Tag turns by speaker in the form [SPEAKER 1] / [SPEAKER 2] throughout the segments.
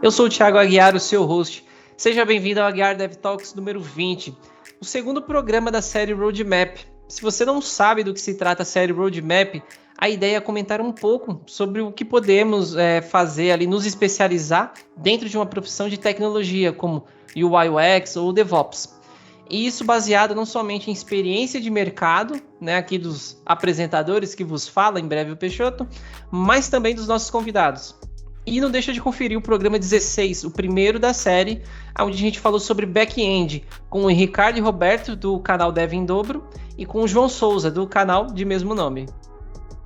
[SPEAKER 1] Eu sou o Thiago Aguiar, o seu host. Seja bem-vindo ao Aguiar Dev Talks número 20, o segundo programa da série Roadmap. Se você não sabe do que se trata a série Roadmap, a ideia é comentar um pouco sobre o que podemos fazer ali, nos especializar dentro de uma profissão de tecnologia, como UI UX ou DevOps. E isso baseado não somente em experiência de mercado, né, aqui dos apresentadores que vos fala, em breve o Peixoto, mas também dos nossos convidados. E não deixa de conferir o programa 16, o primeiro da série, onde a gente falou sobre back-end, com o Ricardo e Roberto, do canal Dev em Dobro, e com o João Souza, do canal de mesmo nome.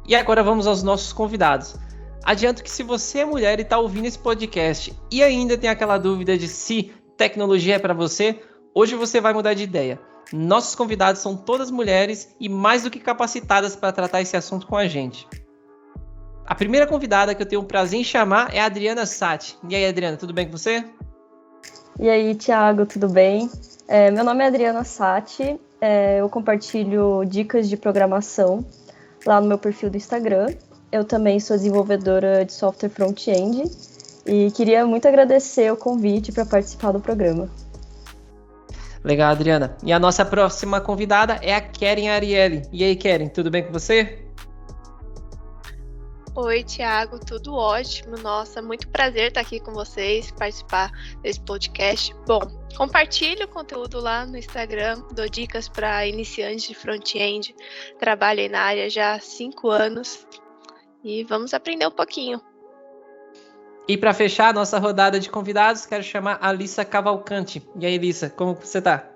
[SPEAKER 1] E agora vamos aos nossos convidados. Adianto que se você é mulher e está ouvindo esse podcast e ainda tem aquela dúvida de se tecnologia é para você, hoje você vai mudar de ideia. Nossos convidados são todas mulheres e mais do que capacitadas para tratar esse assunto com a gente. A primeira convidada que eu tenho o prazer em chamar é a Adriana Sati. E aí, Adriana, tudo bem com você?
[SPEAKER 2] E aí, Thiago, tudo bem? Meu nome é Adriana Sati, eu compartilho dicas de programação lá no meu perfil do Instagram. Eu também sou desenvolvedora de software front-end e queria muito agradecer o convite para participar do programa.
[SPEAKER 1] Legal, Adriana. E a nossa próxima convidada é a Keren Ariely. E aí, Keren, tudo bem com você?
[SPEAKER 3] Oi, Thiago, tudo ótimo. Nossa, muito prazer estar aqui com vocês, participar desse podcast. Bom, compartilho o conteúdo lá no Instagram, dou dicas para iniciantes de front-end, trabalho aí na área já há 5 anos e vamos aprender um pouquinho.
[SPEAKER 1] E para fechar a nossa rodada de convidados, quero chamar a Alissa Cavalcante. E aí, Alissa, como você tá?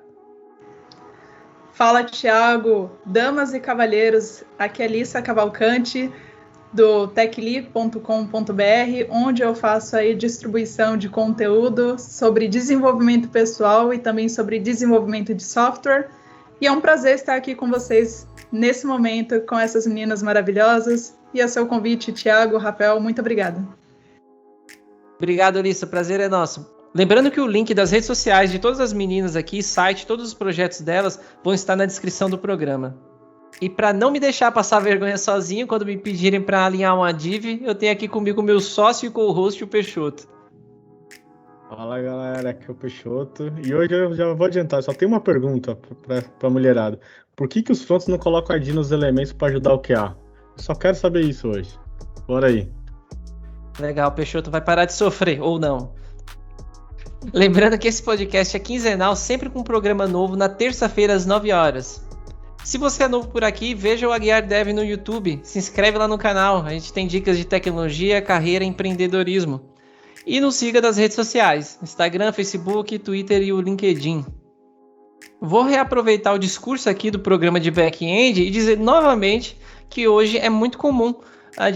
[SPEAKER 4] Fala, Thiago, damas e cavalheiros, aqui é Alissa Cavalcante, do techly.com.br, onde eu faço aí distribuição de conteúdo sobre desenvolvimento pessoal e também sobre desenvolvimento de software. E é um prazer estar aqui com vocês nesse momento, com essas meninas maravilhosas. E a seu convite, Thiago, Rafael, muito obrigada.
[SPEAKER 1] Obrigado, Alissa, o prazer é nosso. Lembrando que o link das redes sociais de todas as meninas aqui, site, todos os projetos delas vão estar na descrição do programa. E para não me deixar passar vergonha sozinho, quando me pedirem para alinhar uma div, eu tenho aqui comigo o meu sócio e co-host, o Peixoto.
[SPEAKER 5] Fala, galera, aqui é o Peixoto. E hoje eu já vou adiantar, só tem uma pergunta para a mulherada. Por que os fronts não colocam ID nos elementos para ajudar o QA? Eu só quero saber isso hoje. Bora aí.
[SPEAKER 1] Legal, o Peixoto vai parar de sofrer, ou não. Lembrando que esse podcast é quinzenal, sempre com um programa novo, na terça-feira às 9 horas. Se você é novo por aqui, veja o Aguiar Dev no YouTube, se inscreve lá no canal, a gente tem dicas de tecnologia, carreira e empreendedorismo. E nos siga nas redes sociais, Instagram, Facebook, Twitter e o LinkedIn. Vou reaproveitar o discurso aqui do programa de back-end e dizer novamente que hoje é muito comum a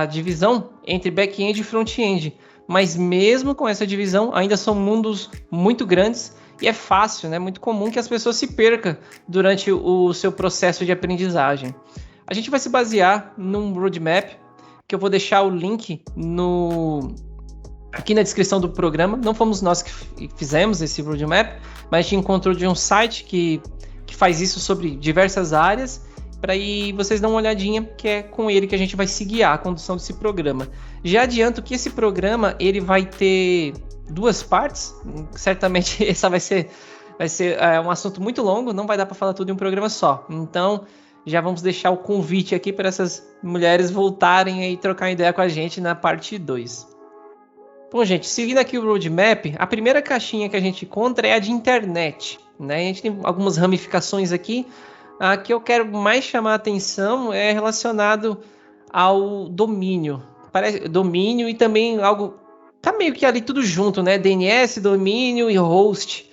[SPEAKER 1] divisão entre back-end e front-end, mas mesmo com essa divisão ainda são mundos muito grandes e é fácil, né? Muito comum que as pessoas se percam durante o seu processo de aprendizagem. A gente vai se basear num roadmap, que eu vou deixar o link aqui na descrição do programa. Não fomos nós que fizemos esse roadmap, mas a gente encontrou de um site que faz isso sobre diversas áreas, para aí vocês dão uma olhadinha, que é com ele que a gente vai se guiar a condução desse programa. Já adianto que esse programa ele vai ter 2 partes, certamente essa vai ser um assunto muito longo, não vai dar para falar tudo em um programa só. Então, já vamos deixar o convite aqui para essas mulheres voltarem e trocar ideia com a gente na parte 2. Bom, gente, seguindo aqui o roadmap, a primeira caixinha que a gente encontra é a de internet, né? A gente tem algumas ramificações aqui. A que eu quero mais chamar a atenção é relacionado ao domínio. Domínio e também algo... Tá meio que ali tudo junto, né? DNS, domínio e host.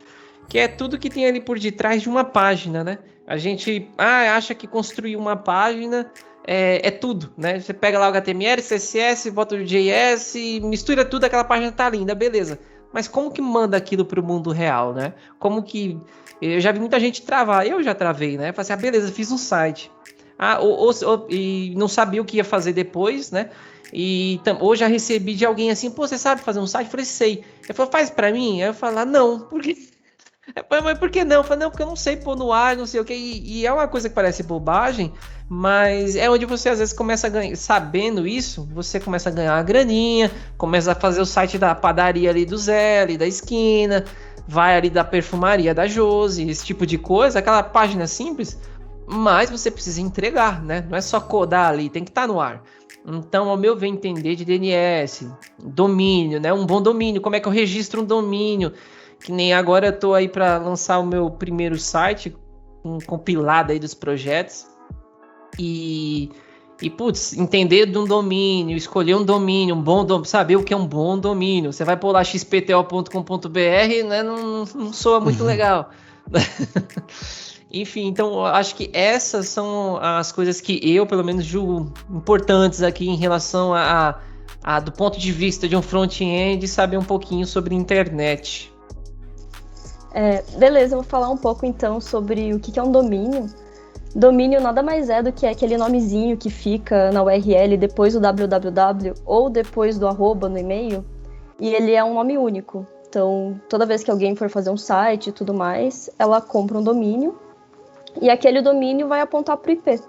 [SPEAKER 1] Que é tudo que tem ali por detrás de uma página, né? A gente acha que construir uma página é tudo, né? Você pega lá o HTML, CSS, bota o JS, mistura tudo, aquela página tá linda, beleza. Mas como que manda aquilo para o mundo real, né? Como que... Eu já vi muita gente travar, eu já travei, né? Falei assim, beleza, fiz um site. E não sabia o que ia fazer depois, né? Ou já recebi de alguém assim, pô, você sabe fazer um site? Eu falei, sei. Ele falou, faz pra mim? Aí eu falei, não, por quê? Mas por que não? Eu falei, não, porque eu não sei pôr no ar, não sei o que. E é uma coisa que parece bobagem, mas é onde você às vezes começa a ganhar. Sabendo isso, você começa a ganhar uma graninha, começa a fazer o site da padaria ali do Zé, ali da esquina, vai ali da perfumaria da Josi, esse tipo de coisa, aquela página simples, mas você precisa entregar, né? Não é só codar ali, tem que estar no ar. Então, ao meu ver, entender de DNS, domínio, né? Um bom domínio, como é que eu registro um domínio? Que nem agora eu tô aí para lançar o meu primeiro site, um compilado aí dos projetos. Putz, entender de um domínio, escolher um domínio, um bom domínio, saber o que é um bom domínio. Você vai pôr lá xpto.com.br, né? Não soa muito legal. Enfim, então eu acho que essas são as coisas que eu, pelo menos, julgo importantes aqui em relação do ponto de vista de um front-end, saber um pouquinho sobre internet.
[SPEAKER 2] Beleza, eu vou falar um pouco então sobre o que é um domínio. Domínio nada mais é do que aquele nomezinho que fica na URL depois do www ou depois do arroba no e-mail, e ele é um nome único. Então, toda vez que alguém for fazer um site e tudo mais, ela compra um domínio, e aquele domínio vai apontar para o IP,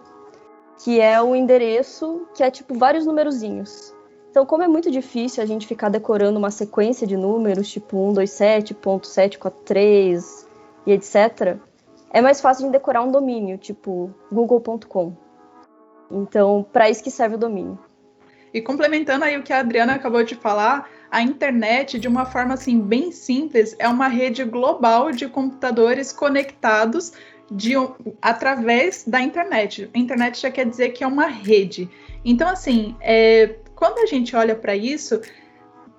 [SPEAKER 2] que é o endereço que é tipo vários numerozinhos. Então, como é muito difícil a gente ficar decorando uma sequência de números, tipo 127.743 e etc., é mais fácil de decorar um domínio, tipo google.com. Então, para isso que serve o domínio.
[SPEAKER 4] E complementando aí o que a Adriana acabou de falar, a internet, de uma forma assim bem simples, é uma rede global de computadores conectados através da internet. A internet já quer dizer que é uma rede. Então, assim, quando a gente olha para isso,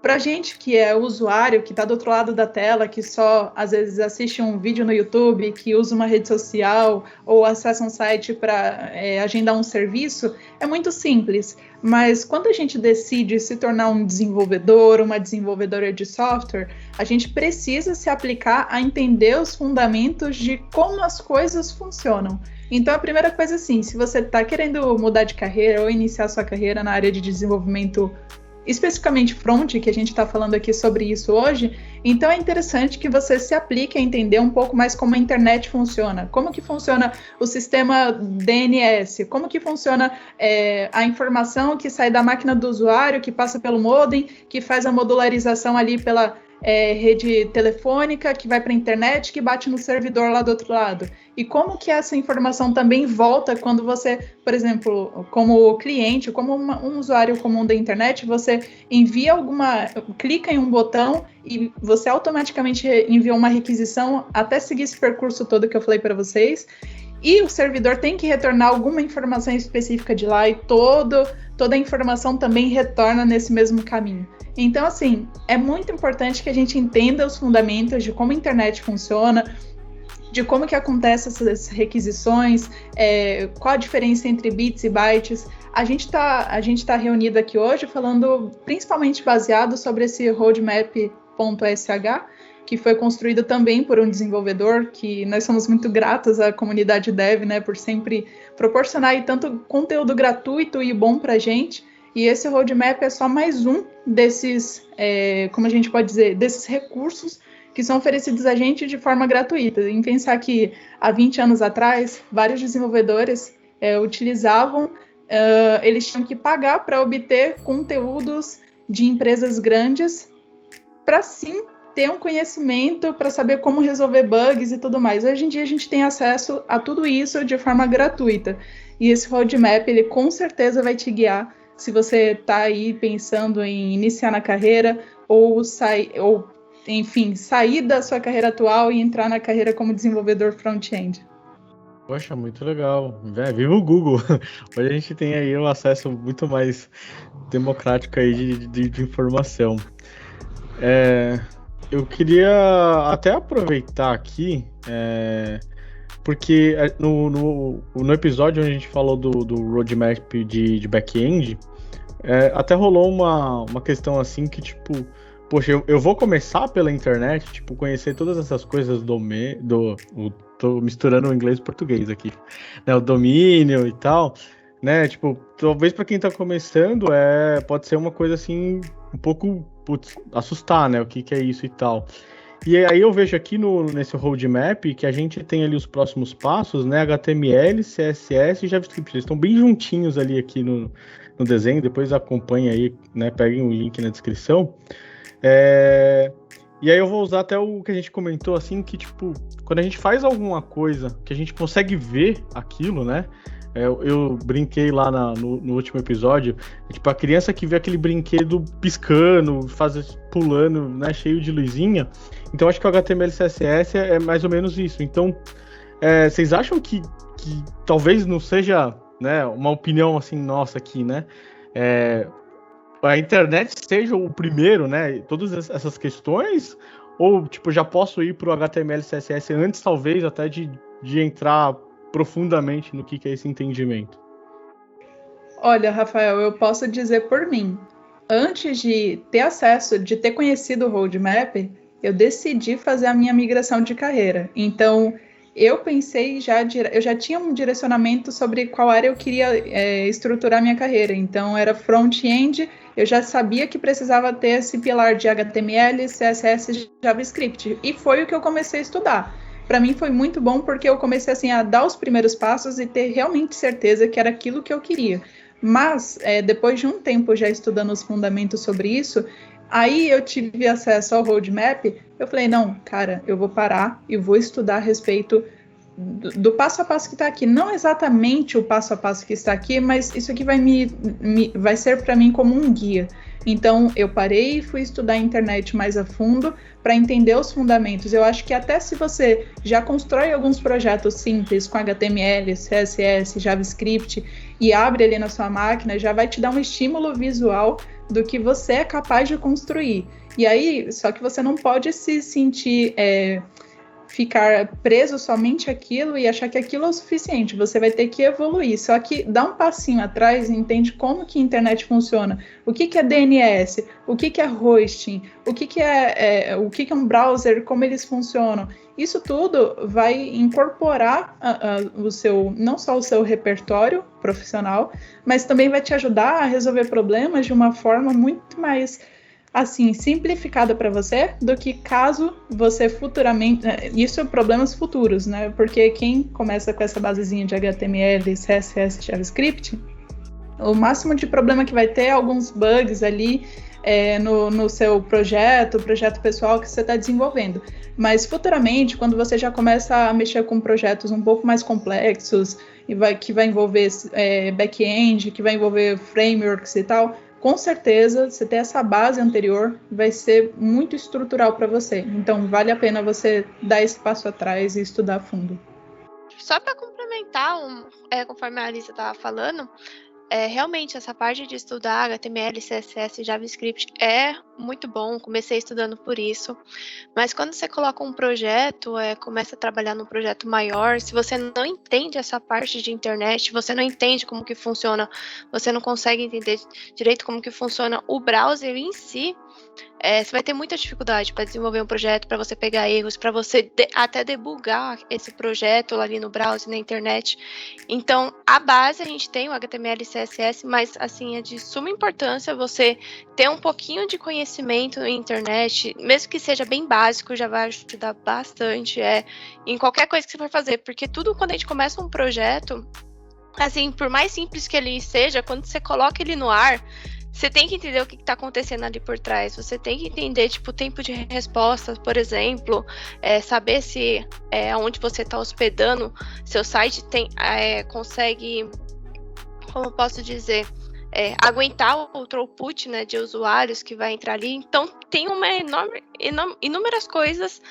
[SPEAKER 4] para gente que é usuário, que está do outro lado da tela, que só às vezes assiste um vídeo no YouTube, que usa uma rede social ou acessa um site para agendar um serviço, é muito simples. Mas quando a gente decide se tornar um desenvolvedor, uma desenvolvedora de software, a gente precisa se aplicar a entender os fundamentos de como as coisas funcionam. Então, a primeira coisa, assim, se você está querendo mudar de carreira ou iniciar sua carreira na área de desenvolvimento, especificamente front, que a gente está falando aqui sobre isso hoje, então é interessante que você se aplique a entender um pouco mais como a internet funciona, como que funciona o sistema DNS, como que funciona a informação que sai da máquina do usuário, que passa pelo modem, que faz a modularização ali pela rede telefônica, que vai para a internet, que bate no servidor lá do outro lado. E como que essa informação também volta quando você, por exemplo, como cliente, como um usuário comum da internet, você clica em um botão e você automaticamente envia uma requisição até seguir esse percurso todo que eu falei para vocês. E o servidor tem que retornar alguma informação específica de lá e toda a informação também retorna nesse mesmo caminho. Então, assim, é muito importante que a gente entenda os fundamentos de como a internet funciona, de como que acontecem essas requisições, qual a diferença entre bits e bytes. A gente tá reunido aqui hoje falando principalmente baseado sobre esse roadmap.sh, que foi construído também por um desenvolvedor, que nós somos muito gratos à comunidade dev, né, por sempre proporcionar aí tanto conteúdo gratuito e bom para a gente. E esse roadmap é só mais um desses, como a gente pode dizer, desses recursos que são oferecidos a gente de forma gratuita. Em pensar que há 20 anos atrás, vários desenvolvedores utilizavam, eles tinham que pagar para obter conteúdos de empresas grandes para sim ter um conhecimento, para saber como resolver bugs e tudo mais. Hoje em dia a gente tem acesso a tudo isso de forma gratuita. E esse roadmap, ele com certeza vai te guiar se você está aí pensando em iniciar na carreira ou sair da sua carreira atual e entrar na carreira como desenvolvedor front-end.
[SPEAKER 5] Poxa, muito legal. Viva o Google! Hoje a gente tem aí um acesso muito mais democrático aí de informação. Eu queria até aproveitar aqui, porque no episódio onde a gente falou do roadmap de back-end, até rolou uma questão assim que, tipo, poxa, eu vou começar pela internet, tipo, conhecer todas essas coisas tô misturando o inglês e o português aqui, né, o domínio e tal, né, tipo, talvez para quem tá começando, pode ser uma coisa assim, um pouco, assustar, né, o que é isso e tal. E aí eu vejo aqui nesse roadmap que a gente tem ali os próximos passos, né? HTML, CSS e JavaScript. Eles estão bem juntinhos ali aqui no desenho. Depois acompanha aí, né? Peguem o link na descrição. E aí eu vou usar até o que a gente comentou, assim, que tipo, quando a gente faz alguma coisa que a gente consegue ver aquilo, né? Eu brinquei lá no último episódio, tipo, a criança que vê aquele brinquedo piscando, pulando, né, cheio de luzinha. Então, acho que o HTML e CSS é mais ou menos isso. Então, vocês acham que talvez não seja, né, uma opinião assim nossa aqui, né? A internet seja o primeiro, né? Todas essas questões? Ou, tipo, já posso ir para o HTML e CSS antes, talvez, até de entrar profundamente no que é esse entendimento?
[SPEAKER 4] Olha, Rafael, eu posso dizer por mim. Antes de ter acesso, de ter conhecido o roadmap, eu decidi fazer a minha migração de carreira. Então, eu pensei eu já tinha um direcionamento sobre qual área eu queria estruturar minha carreira. Então, era front-end, eu já sabia que precisava ter esse pilar de HTML, CSS e JavaScript. E foi o que eu comecei a estudar. Para mim foi muito bom porque eu comecei assim, a dar os primeiros passos e ter realmente certeza que era aquilo que eu queria. Mas, depois de um tempo já estudando os fundamentos sobre isso, aí eu tive acesso ao roadmap, eu falei, não, cara, eu vou parar e vou estudar a respeito do passo a passo que está aqui. Não exatamente o passo a passo que está aqui, mas isso aqui vai ser para mim como um guia. Então, eu parei e fui estudar a internet mais a fundo para entender os fundamentos. Eu acho que até se você já constrói alguns projetos simples com HTML, CSS, JavaScript e abre ali na sua máquina, já vai te dar um estímulo visual do que você é capaz de construir. E aí, só que você não pode se sentir... ficar preso somente àquilo e achar que aquilo é o suficiente, você vai ter que evoluir, só que dá um passinho atrás e entende como que a internet funciona, o que é DNS, o que é hosting, o que é um browser, como eles funcionam. Isso tudo vai incorporar não só o seu repertório profissional, mas também vai te ajudar a resolver problemas de uma forma muito mais assim, simplificada para você, do que caso você futuramente... Isso é problemas futuros, né? Porque quem começa com essa basezinha de HTML, CSS, JavaScript, o máximo de problema que vai ter é alguns bugs ali no seu projeto pessoal que você está desenvolvendo. Mas futuramente, quando você já começa a mexer com projetos um pouco mais complexos, que vai envolver back-end, que vai envolver frameworks e tal... Com certeza, você ter essa base anterior vai ser muito estrutural para você. Então, vale a pena você dar esse passo atrás e estudar a fundo.
[SPEAKER 3] Só para complementar, conforme a Alisa estava falando, realmente essa parte de estudar HTML, CSS e JavaScript é muito bom, comecei estudando por isso, mas quando você coloca um projeto, começa a trabalhar num projeto maior, se você não entende essa parte de internet, você não entende como que funciona, você não consegue entender direito como que funciona o browser em si, você vai ter muita dificuldade para desenvolver um projeto, para você pegar erros, para você até debugar esse projeto ali no browser, na internet. Então, a base a gente tem o HTML e CSS, mas assim, é de suma importância você ter um pouquinho de conhecimento na internet, mesmo que seja bem básico, já vai ajudar bastante em qualquer coisa que você for fazer, porque tudo quando a gente começa um projeto, assim, por mais simples que ele seja, quando você coloca ele no ar, você tem que entender o que está acontecendo ali por trás. Você tem que entender, tipo, o tempo de resposta, por exemplo, saber se onde você está hospedando, seu site consegue, como eu posso dizer, aguentar o throughput, né, de usuários que vai entrar ali. Então, tem inúmeras coisas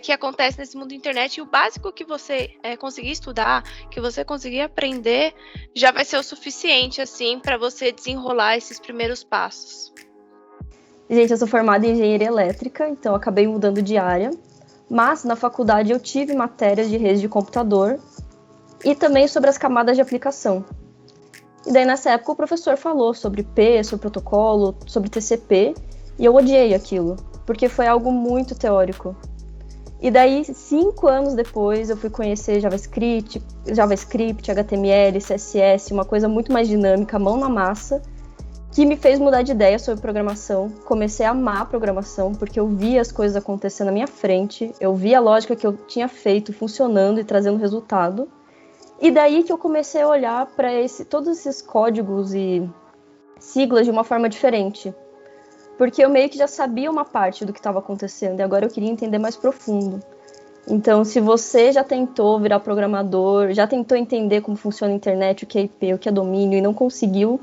[SPEAKER 3] que acontecem nesse mundo da internet, e o básico que você conseguir estudar, que você conseguir aprender, já vai ser o suficiente, assim, para você desenrolar esses primeiros passos.
[SPEAKER 2] Gente, eu sou formada em engenharia elétrica, então acabei mudando de área, mas na faculdade eu tive matérias de rede de computador e também sobre as camadas de aplicação. E daí, nessa época, o professor falou sobre P, sobre protocolo, sobre TCP, e eu odiei aquilo, porque foi algo muito teórico. E daí, 5 anos depois, eu fui conhecer JavaScript, HTML, CSS, uma coisa muito mais dinâmica, mão na massa, que me fez mudar de ideia sobre programação. Comecei a amar programação, porque eu via as coisas acontecendo na minha frente, eu via a lógica que eu tinha feito funcionando e trazendo resultado. E daí que eu comecei a olhar para todos esses códigos e siglas de uma forma diferente. Porque eu meio que já sabia uma parte do que estava acontecendo, e agora eu queria entender mais profundo. Então, se você já tentou virar programador, já tentou entender como funciona a internet, o que é IP, o que é domínio, e não conseguiu,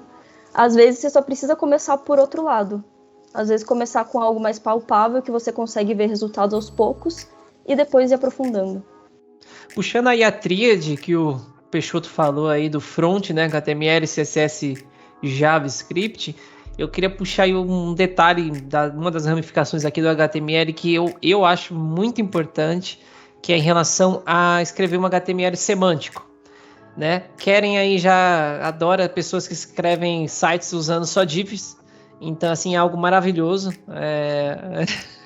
[SPEAKER 2] às vezes você só precisa começar por outro lado. Às vezes começar com algo mais palpável, que você consegue ver resultados aos poucos, e depois ir aprofundando.
[SPEAKER 1] Puxando aí a tríade que o Peixoto falou aí do front, né, HTML, CSS, JavaScript, eu queria puxar aí um detalhe, uma das ramificações aqui do HTML que eu acho muito importante, que é em relação a escrever um HTML semântico, né? Querem aí, já adora pessoas que escrevem sites usando só divs, então assim, é algo maravilhoso,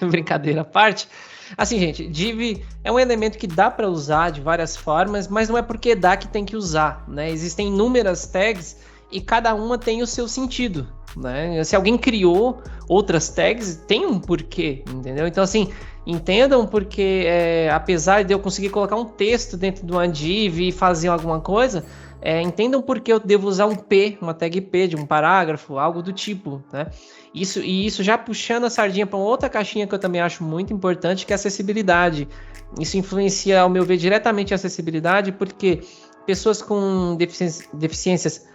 [SPEAKER 1] brincadeira à parte. Assim, gente, div é um elemento que dá para usar de várias formas, mas não é porque dá que tem que usar, né? Existem inúmeras tags e cada uma tem o seu sentido, né? Se alguém criou outras tags, tem um porquê, entendeu? Então, assim, entendam porque, apesar de eu conseguir colocar um texto dentro de uma div e fazer alguma coisa, entendam porque eu devo usar um P, uma tag P de um parágrafo, algo do tipo, né? Isso já puxando a sardinha para outra caixinha que eu também acho muito importante, que é a acessibilidade. Isso influencia, ao meu ver, diretamente a acessibilidade, porque pessoas com deficiências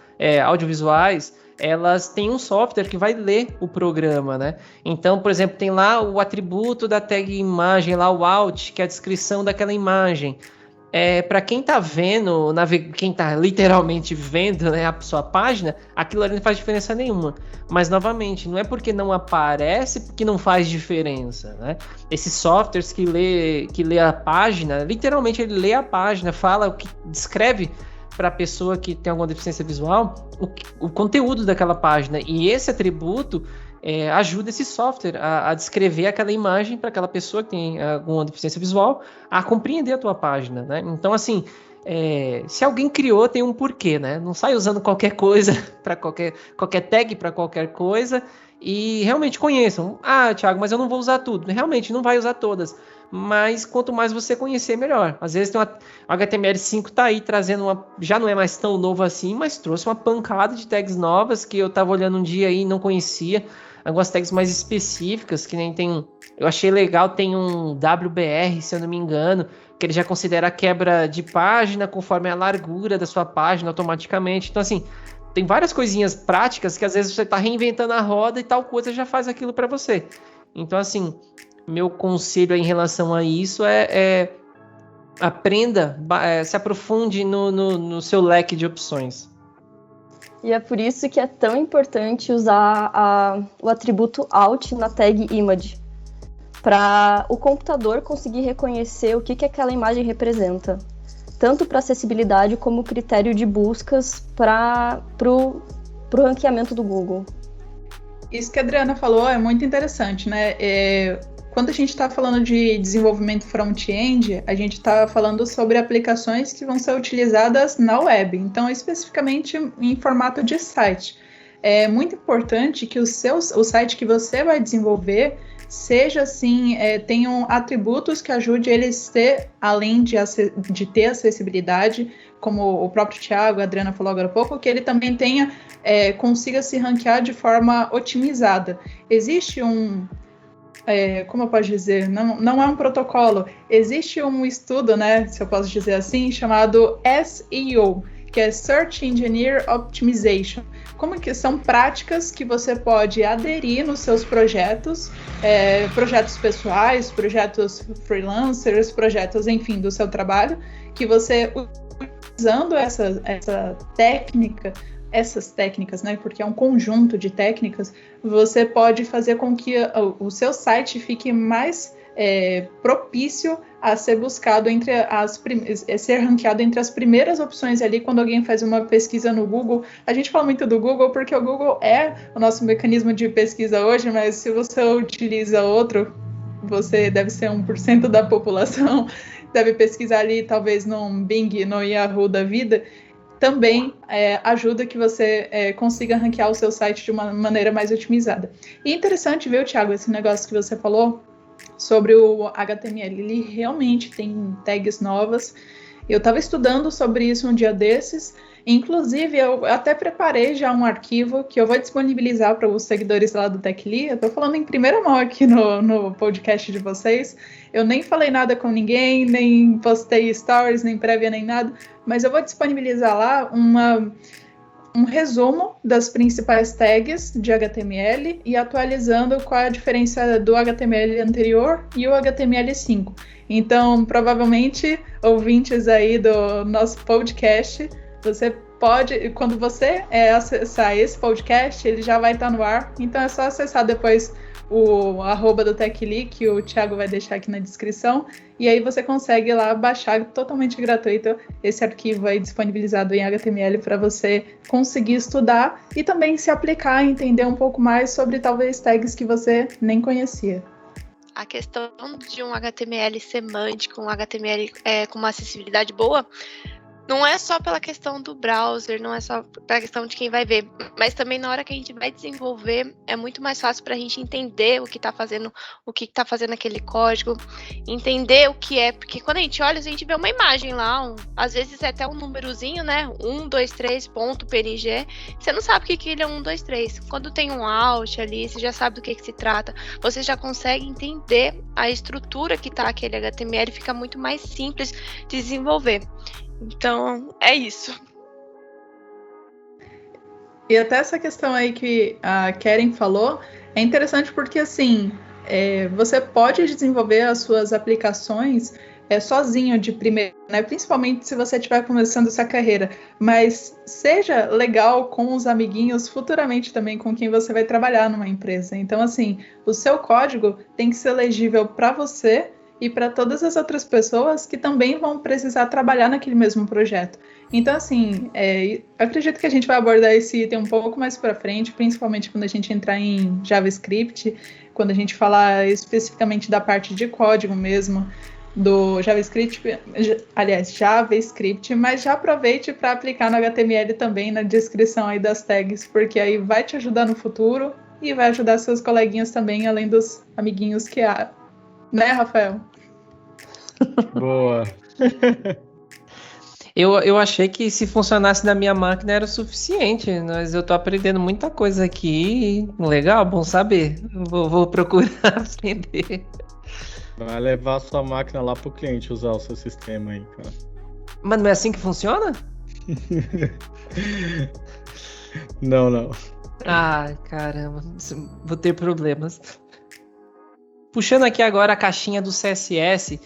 [SPEAKER 1] audiovisuais, elas têm um software que vai ler o programa, né? Então, por exemplo, tem lá o atributo da tag imagem, lá o alt, que é a descrição daquela imagem. Para quem está vendo, quem está literalmente vendo, né, a sua página, aquilo ali não faz diferença nenhuma. Mas, novamente, não é porque não aparece que não faz diferença, né? Esses softwares que lê a página, literalmente ele lê a página, fala o que descreve para a pessoa que tem alguma deficiência visual o conteúdo daquela página. E esse atributo ajuda esse software a descrever aquela imagem para aquela pessoa que tem alguma deficiência visual a compreender a tua página, né? Então, assim, se alguém criou, tem um porquê, né? Não sai usando qualquer coisa para qualquer tag para qualquer coisa. E realmente conheçam. Ah, Thiago, mas eu não vou usar tudo. Realmente, não vai usar todas. Mas quanto mais você conhecer, melhor. Às vezes o HTML5 tá aí trazendo já não é mais tão novo assim, mas trouxe uma pancada de tags novas que eu tava olhando um dia aí e não conhecia. Algumas tags mais específicas, que nem tem... Eu achei legal, tem um WBR, se eu não me engano, que ele já considera a quebra de página conforme a largura da sua página automaticamente. Então, assim, tem várias coisinhas práticas que às vezes você tá reinventando a roda e tal coisa já faz aquilo para você. Então, assim, meu conselho em relação a isso aprenda, se aprofunde no seu leque de opções.
[SPEAKER 2] E é por isso que é tão importante usar o atributo alt na tag image, para o computador conseguir reconhecer o que aquela imagem representa, tanto para acessibilidade como critério de buscas para o ranqueamento do Google.
[SPEAKER 4] Isso que a Adriana falou é muito interessante, né? Quando a gente está falando de desenvolvimento front-end, a gente está falando sobre aplicações que vão ser utilizadas na web, então especificamente em formato de site. É muito importante que o site que você vai desenvolver seja assim, tenham atributos que ajudem eles a ter, além de ter acessibilidade, como o próprio Thiago, a Adriana falou agora há pouco, que ele também consiga se ranquear de forma otimizada. Existe como eu posso dizer, não é um protocolo, existe um estudo, né, se eu posso dizer assim, chamado SEO, que é Search Engine Optimization. Como que são práticas que você pode aderir nos seus projetos, projetos pessoais, projetos freelancers, projetos, enfim, do seu trabalho, que você, usando essa técnica, essas técnicas, né, porque é um conjunto de técnicas, você pode fazer com que o seu site fique mais propício a ser buscado ser ranqueado entre as primeiras opções ali quando alguém faz uma pesquisa no Google. A gente fala muito do Google porque o Google é o nosso mecanismo de pesquisa hoje, mas se você utiliza outro, você deve ser 1% da população, deve pesquisar ali talvez num Bing, no Yahoo da vida. também ajuda que você consiga ranquear o seu site de uma maneira mais otimizada. E interessante, viu, Thiago, esse negócio que você falou sobre o HTML. Ele realmente tem tags novas. Eu estava estudando sobre isso um dia desses. Inclusive, eu até preparei já um arquivo que eu vou disponibilizar para os seguidores lá do TechLee. Eu estou falando em primeira mão aqui no podcast de vocês. Eu nem falei nada com ninguém, nem postei stories, nem prévia, nem nada. Mas eu vou disponibilizar lá um resumo das principais tags de HTML e atualizando qual é a diferença do HTML anterior e o HTML5. Então, provavelmente, ouvintes aí do nosso podcast, você pode, quando você acessar esse podcast, ele já vai estar no ar. Então, é só acessar depois o @ do TechLee, que o Thiago vai deixar aqui na descrição, e aí você consegue lá baixar totalmente gratuito esse arquivo aí disponibilizado em HTML para você conseguir estudar e também se aplicar e entender um pouco mais sobre talvez tags que você nem conhecia.
[SPEAKER 3] A questão de um HTML semântico, um HTML com uma acessibilidade boa, não é só pela questão do browser, não é só pela questão de quem vai ver, mas também na hora que a gente vai desenvolver, é muito mais fácil para a gente entender o que está fazendo aquele código, entender o que é, porque quando a gente olha, a gente vê uma imagem lá, às vezes é até um númerozinho, né, 123.png, você não sabe o que ele é 123, quando tem um alt ali, você já sabe do que se trata, você já consegue entender a estrutura que está aquele HTML, fica muito mais simples de desenvolver. Então, é isso.
[SPEAKER 4] E até essa questão aí que a Keren falou, é interessante porque, assim, você pode desenvolver as suas aplicações sozinho de primeira, né? Principalmente se você estiver começando essa carreira. Mas seja legal com os amiguinhos, futuramente também com quem você vai trabalhar numa empresa. Então, assim, o seu código tem que ser legível para você e para todas as outras pessoas que também vão precisar trabalhar naquele mesmo projeto. Então, assim, acredito que a gente vai abordar esse item um pouco mais para frente, principalmente quando a gente entrar em JavaScript, quando a gente falar especificamente da parte de código mesmo, do JavaScript, mas já aproveite para aplicar no HTML também, na descrição aí das tags, porque aí vai te ajudar no futuro e vai ajudar seus coleguinhas também, além dos amiguinhos que há. Né, Rafael?
[SPEAKER 5] Boa.
[SPEAKER 1] Eu achei que se funcionasse na minha máquina era o suficiente, mas eu tô aprendendo muita coisa aqui. Legal, bom saber. Vou procurar aprender.
[SPEAKER 5] Vai levar a sua máquina lá pro cliente usar o seu sistema aí, cara.
[SPEAKER 1] Mas não é assim que funciona?
[SPEAKER 5] Não.
[SPEAKER 1] Ah, caramba. Vou ter problemas. Puxando aqui agora a caixinha do CSS,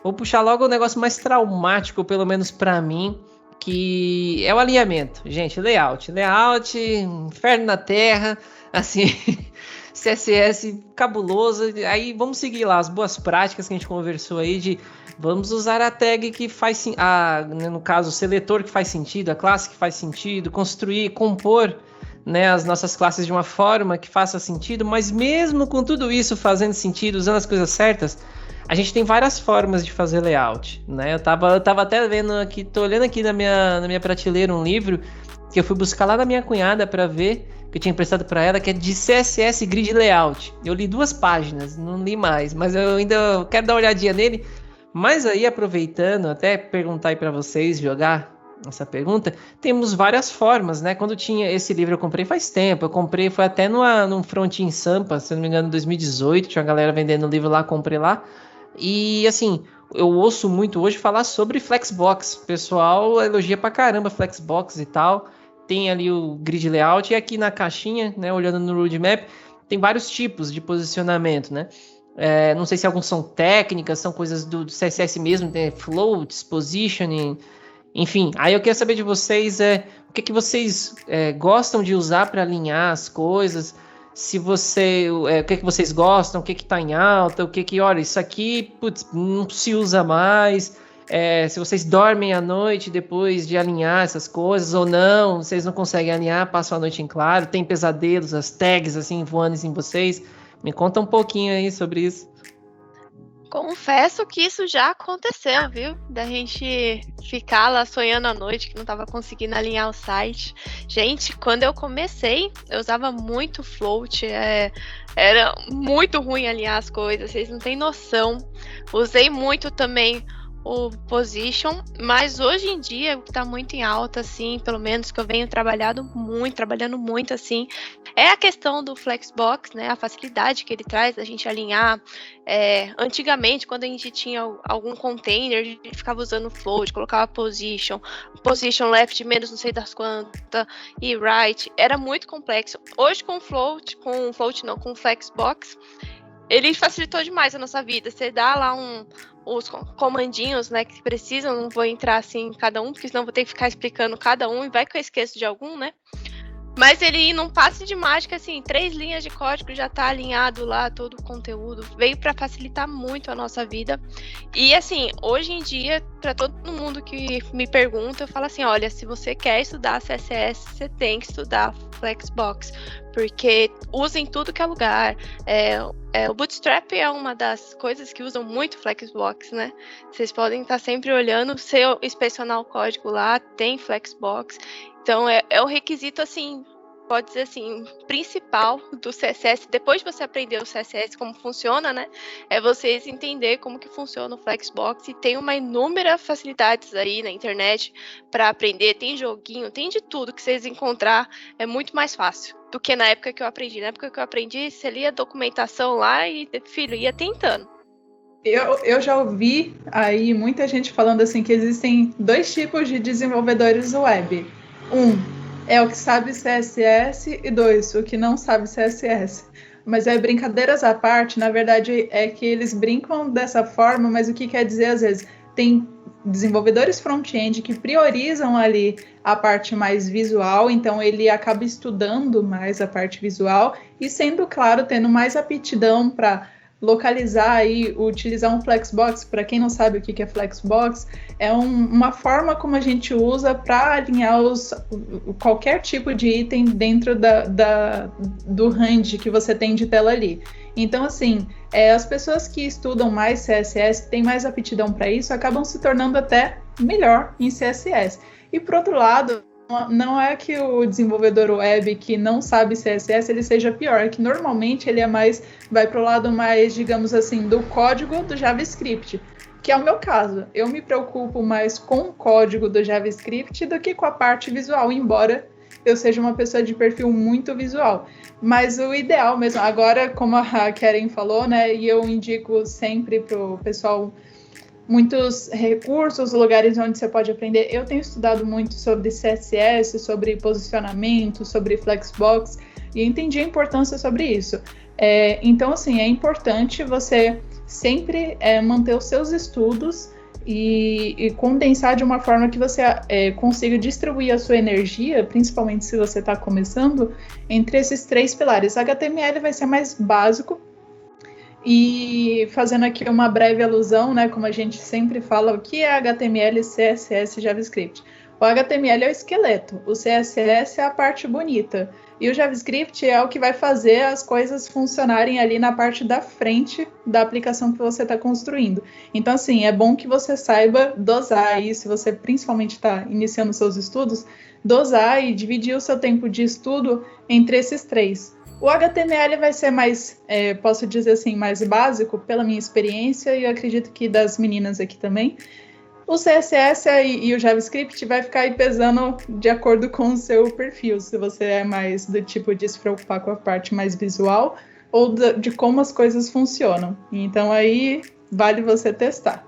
[SPEAKER 1] vou puxar logo o negócio mais traumático, pelo menos para mim, que é o alinhamento. Gente, layout, inferno na terra, assim, CSS cabuloso. Aí vamos seguir lá as boas práticas que a gente conversou aí de vamos usar a tag que faz, no caso, o seletor que faz sentido, a classe que faz sentido, construir, compor, né, as nossas classes de uma forma que faça sentido, mas mesmo com tudo isso fazendo sentido, usando as coisas certas, a gente tem várias formas de fazer layout, né? Eu tava até vendo aqui, tô olhando aqui na minha prateleira um livro que eu fui buscar lá da minha cunhada para ver, que eu tinha emprestado para ela, que é de CSS Grid Layout. Eu li 2 páginas, não li mais, mas eu ainda quero dar uma olhadinha nele. Mas aí, aproveitando, até perguntar aí para vocês, jogar essa pergunta, temos várias formas, né? Quando tinha esse livro eu comprei faz tempo, foi até num Front in Sampa, se não me engano, em 2018, tinha uma galera vendendo o livro lá, comprei lá, e assim, eu ouço muito hoje falar sobre Flexbox, o pessoal elogia pra caramba Flexbox e tal, tem ali o grid layout, e aqui na caixinha, né, olhando no roadmap, tem vários tipos de posicionamento, né? Não sei se alguns são técnicas, são coisas do CSS mesmo, tem floats, positioning. Enfim, aí eu quero saber de vocês o que vocês gostam de usar para alinhar as coisas, o que vocês gostam, o que está em alta, olha, isso aqui não se usa mais, se vocês dormem à noite depois de alinhar essas coisas ou não, vocês não conseguem alinhar, passam a noite em claro, tem pesadelos, as tags assim voando em vocês, me conta um pouquinho aí sobre isso.
[SPEAKER 3] Confesso que isso já aconteceu, viu? Da gente ficar lá sonhando à noite que não tava conseguindo alinhar o site. Gente, quando eu comecei, eu usava muito Float, era muito ruim alinhar as coisas, vocês não têm noção. Usei muito também o Position, mas hoje em dia o que tá muito em alta, assim, pelo menos que eu venho trabalhando muito, assim, é a questão do Flexbox, né, a facilidade que ele traz da gente alinhar. Antigamente, quando a gente tinha algum container, a gente ficava usando o Float, colocava position left menos não sei das quantas, e right, era muito complexo. Hoje com o Flexbox, ele facilitou demais a nossa vida. Você dá lá os comandinhos, né, que precisam, não vou entrar assim em cada um, porque senão vou ter que ficar explicando cada um, e vai que eu esqueço de algum, né? Mas ele não passe de mágica, assim, 3 linhas de código já tá alinhado lá, todo o conteúdo. Veio para facilitar muito a nossa vida. E, assim, hoje em dia, para todo mundo que me pergunta, eu falo assim, olha, se você quer estudar CSS, você tem que estudar Flexbox, porque usa em tudo que é lugar. O Bootstrap é uma das coisas que usam muito Flexbox, né? Vocês podem estar sempre olhando, se eu inspecionar o código lá, tem Flexbox. Então, é o requisito, assim, pode dizer assim, principal do CSS. Depois de você aprender o CSS, como funciona, né? É vocês entender como que funciona o Flexbox. E tem uma inúmeras facilidades aí na internet para aprender. Tem joguinho, tem de tudo que vocês encontrar. É muito mais fácil do que na época que eu aprendi. Na época que eu aprendi, você lia a documentação lá e, filho, ia tentando.
[SPEAKER 4] Eu já ouvi aí muita gente falando assim que existem 2 tipos de desenvolvedores web. 1 é o que sabe CSS e 2, o que não sabe CSS. Mas brincadeiras à parte, na verdade é que eles brincam dessa forma, mas o que quer dizer às vezes? Tem desenvolvedores front-end que priorizam ali a parte mais visual, então ele acaba estudando mais a parte visual e sendo, claro, tendo mais aptidão para localizar aí, utilizar um Flexbox. Para quem não sabe o que é Flexbox, é uma forma como a gente usa para alinhar qualquer tipo de item dentro do range que você tem de tela ali. Então, assim, as pessoas que estudam mais CSS, que têm mais aptidão para isso, acabam se tornando até melhor em CSS. E, por outro lado, não é que o desenvolvedor web que não sabe CSS ele seja pior, é que normalmente ele vai para o lado mais, digamos assim, do código do JavaScript, que é o meu caso. Eu me preocupo mais com o código do JavaScript do que com a parte visual, embora eu seja uma pessoa de perfil muito visual. Mas o ideal mesmo, agora, como a Karen falou, né, e eu indico sempre para o pessoal muitos recursos, lugares onde você pode aprender. Eu tenho estudado muito sobre CSS, sobre posicionamento, sobre Flexbox, e entendi a importância sobre isso. Então, assim, é importante você sempre manter os seus estudos e condensar de uma forma que você consiga distribuir a sua energia, principalmente se você está começando, entre esses 3 pilares. HTML vai ser mais básico, e fazendo aqui uma breve alusão, né, como a gente sempre fala, o que é HTML, CSS e JavaScript? O HTML é o esqueleto, o CSS é a parte bonita, e o JavaScript é o que vai fazer as coisas funcionarem ali na parte da frente da aplicação que você está construindo. Então, assim, é bom que você saiba dosar aí, se você principalmente está iniciando seus estudos, dosar e dividir o seu tempo de estudo entre esses 3. O HTML vai ser mais, posso dizer assim, mais básico, pela minha experiência, e eu acredito que das meninas aqui também. O CSS e o JavaScript vai ficar aí pesando de acordo com o seu perfil, se você é mais do tipo de se preocupar com a parte mais visual ou de como as coisas funcionam. Então aí vale você testar.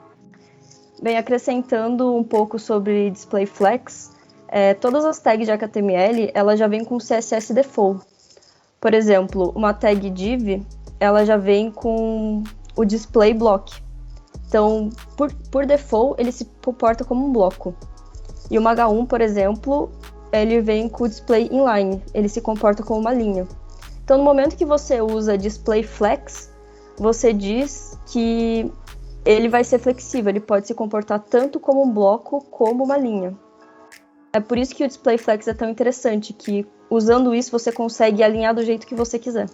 [SPEAKER 2] Bem, acrescentando um pouco sobre Display Flex, todas as tags de HTML ela já vem com CSS default. Por exemplo, uma tag div, ela já vem com o display block. Então, por default, ele se comporta como um bloco. E o H1, por exemplo, ele vem com o display inline, ele se comporta como uma linha. Então, no momento que você usa display flex, você diz que ele vai ser flexível, ele pode se comportar tanto como um bloco como uma linha. É por isso que o display flex é tão interessante, que usando isso você consegue alinhar do jeito que você quiser.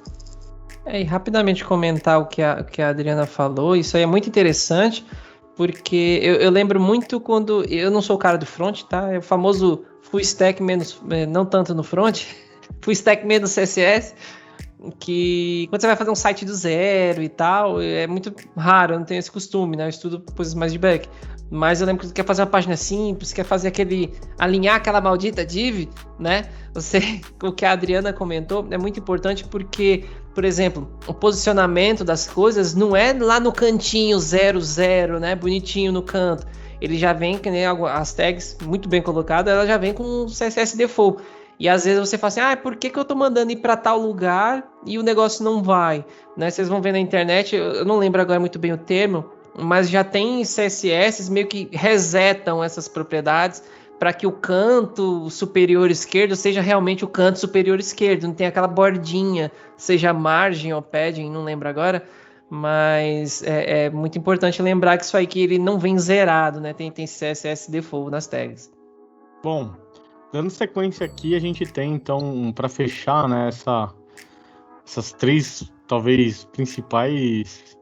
[SPEAKER 1] E rapidamente comentar o que a Adriana falou, isso aí é muito interessante, porque eu lembro muito quando... Eu não sou o cara do front, tá? É o famoso full stack menos... Não tanto no front, full stack menos CSS, que quando você vai fazer um site do zero e tal, é muito raro, eu não tenho esse costume, né? Eu estudo coisas mais de back. Mas eu lembro que você quer fazer uma página simples, quer fazer alinhar aquela maldita div, né? O que a Adriana comentou é muito importante porque, por exemplo, o posicionamento das coisas não é lá no cantinho 00, né? Bonitinho no canto. Ele já vem, que nem as tags muito bem colocadas, ela já vem com um CSS default. E às vezes você fala assim, por que eu tô mandando ir para tal lugar e o negócio não vai? Né? Vocês vão ver na internet, eu não lembro agora muito bem o termo, mas já tem CSS meio que resetam essas propriedades para que o canto superior esquerdo seja realmente o canto superior esquerdo, não tem aquela bordinha, seja margem ou padding, não lembro agora, mas é muito importante lembrar que isso aí que ele não vem zerado, né? Tem CSS default nas tags.
[SPEAKER 5] Bom, dando sequência aqui, a gente tem então, para fechar, né, essas três, talvez, principais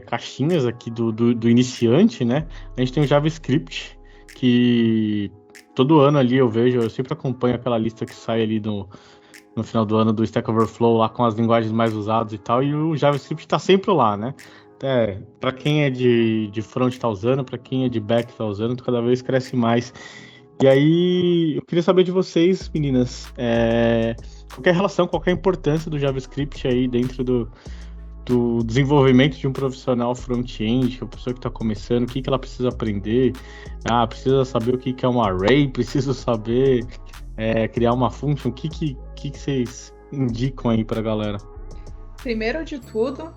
[SPEAKER 5] caixinhas aqui do iniciante, né? A gente tem o JavaScript, que todo ano ali eu sempre acompanho aquela lista que sai ali no final do ano do Stack Overflow, lá com as linguagens mais usadas e tal, e o JavaScript está sempre lá, né? Para quem é de front está usando, para quem é de back está usando, cada vez cresce mais. E aí, eu queria saber de vocês, meninas, qual é a relação, qual é a importância do JavaScript aí dentro do desenvolvimento de um profissional front-end, que é a pessoa que está começando, o que ela precisa aprender? Precisa saber o que é um array, precisa saber criar uma function, o que vocês indicam aí para a galera?
[SPEAKER 4] Primeiro de tudo,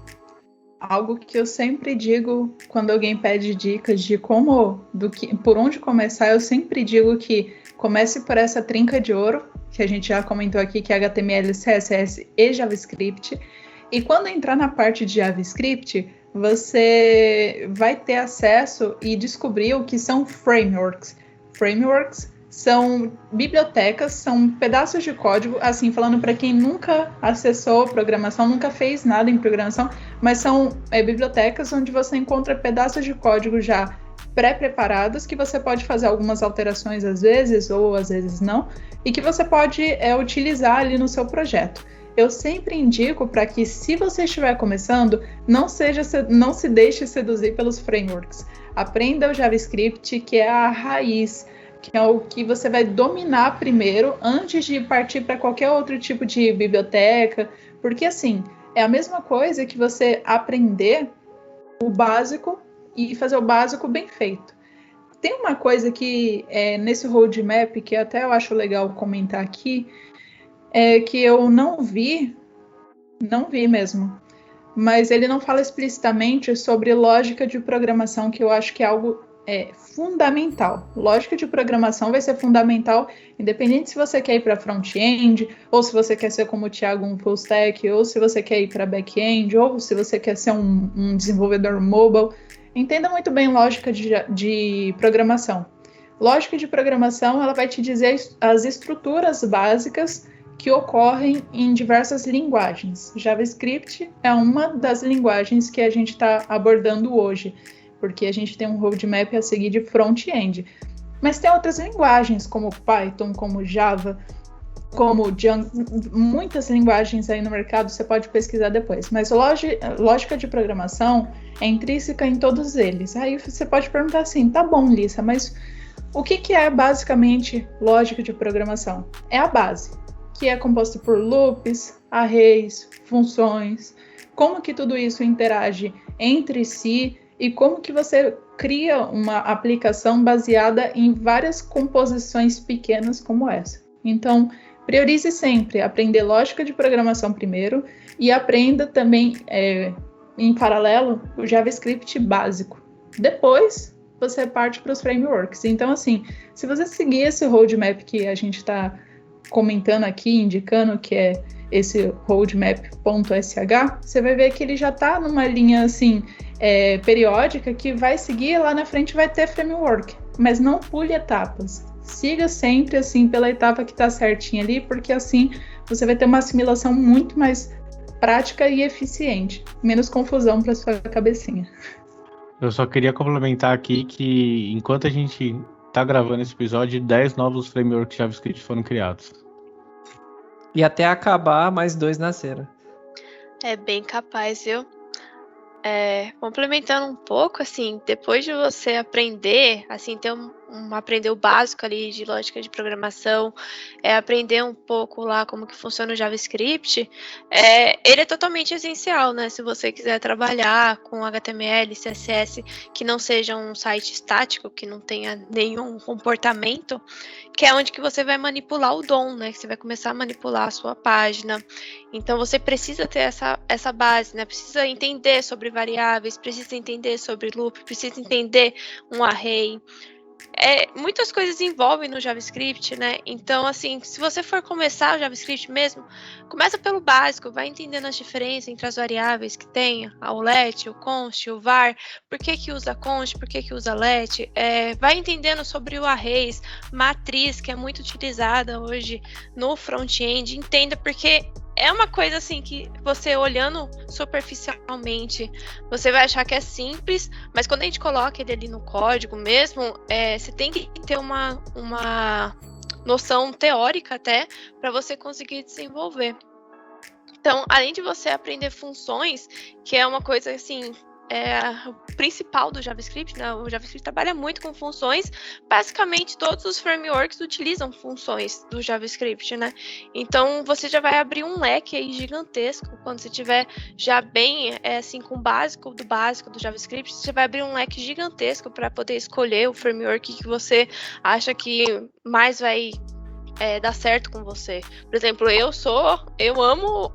[SPEAKER 4] algo que eu sempre digo quando alguém pede dicas de por onde começar, eu sempre digo que comece por essa trinca de ouro, que a gente já comentou aqui, que é HTML, CSS e JavaScript. E quando entrar na parte de JavaScript, você vai ter acesso e descobrir o que são frameworks. Frameworks são bibliotecas, são pedaços de código, assim, falando para quem nunca acessou programação, nunca fez nada em programação, mas são bibliotecas onde você encontra pedaços de código já pré-preparados, que você pode fazer algumas alterações às vezes, ou às vezes não, e que você pode utilizar ali no seu projeto. Eu sempre indico para que, se você estiver começando, não se deixe seduzir pelos frameworks. Aprenda o JavaScript, que é a raiz, que é o que você vai dominar primeiro, antes de partir para qualquer outro tipo de biblioteca, porque assim, é a mesma coisa que você aprender o básico e fazer o básico bem feito. Tem uma coisa que nesse roadmap, que até eu acho legal comentar aqui, que eu não vi mesmo, mas ele não fala explicitamente sobre lógica de programação, que eu acho que é algo fundamental. Lógica de programação vai ser fundamental, independente se você quer ir para front-end, ou se você quer ser como o Thiago, um full stack, ou se você quer ir para back-end, ou se você quer ser um desenvolvedor mobile. Entenda muito bem lógica de programação. Lógica de programação, ela vai te dizer as estruturas básicas que ocorrem em diversas linguagens. JavaScript é uma das linguagens que a gente está abordando hoje, porque a gente tem um roadmap a seguir de front-end. Mas tem outras linguagens, como Python, como Java, como Django, muitas linguagens aí no mercado, você pode pesquisar depois. Mas lógica de programação é intrínseca em todos eles. Aí você pode perguntar assim, tá bom, Lissa, mas o que é basicamente lógica de programação? É a base, que é composto por loops, arrays, funções, como que tudo isso interage entre si e como que você cria uma aplicação baseada em várias composições pequenas como essa. Então, priorize sempre aprender lógica de programação primeiro e aprenda também, em paralelo, o JavaScript básico. Depois, você parte para os frameworks. Então, assim, se você seguir esse roadmap que a gente está comentando aqui, indicando que é esse roadmap.sh, você vai ver que ele já está numa linha assim, periódica, que vai seguir, lá na frente vai ter framework, mas não pule etapas. Siga sempre assim pela etapa que está certinha ali, porque assim você vai ter uma assimilação muito mais prática e eficiente. Menos confusão para sua cabecinha.
[SPEAKER 5] Eu só queria complementar aqui que enquanto a gente tá gravando esse episódio, 10 novos frameworks JavaScript foram criados.
[SPEAKER 1] E até acabar, mais 2 nasceram.
[SPEAKER 3] É bem capaz, viu? Complementando um pouco, assim, depois de você aprender, assim, aprender o básico ali de lógica de programação, aprender um pouco lá como que funciona o JavaScript, ele é totalmente essencial, né? Se você quiser trabalhar com HTML, CSS, que não seja um site estático, que não tenha nenhum comportamento, que é onde que você vai manipular o DOM, né? Que você vai começar a manipular a sua página. Então, você precisa ter essa base, né? Precisa entender sobre variáveis, precisa entender sobre loop, precisa entender um array. Muitas coisas envolvem no JavaScript, né? Então, assim, se você for começar o JavaScript mesmo, começa pelo básico, vai entendendo as diferenças entre as variáveis que tem, o let, o const, o var, por que usa const, por que usa let, vai entendendo sobre o arrays, matriz, que é muito utilizada hoje no front-end, entenda porque é uma coisa assim que você olhando superficialmente, você vai achar que é simples, mas quando a gente coloca ele ali no código mesmo, você tem que ter uma noção teórica até para você conseguir desenvolver. Então, além de você aprender funções, que é uma coisa assim, o principal do JavaScript, né? O JavaScript trabalha muito com funções. Basicamente, todos os frameworks utilizam funções do JavaScript, né? Então, você já vai abrir um leque aí gigantesco. Quando você tiver já bem, assim, com o básico do JavaScript, você vai abrir um leque gigantesco para poder escolher o framework que você acha que mais vai dar certo com você. Por exemplo, eu amo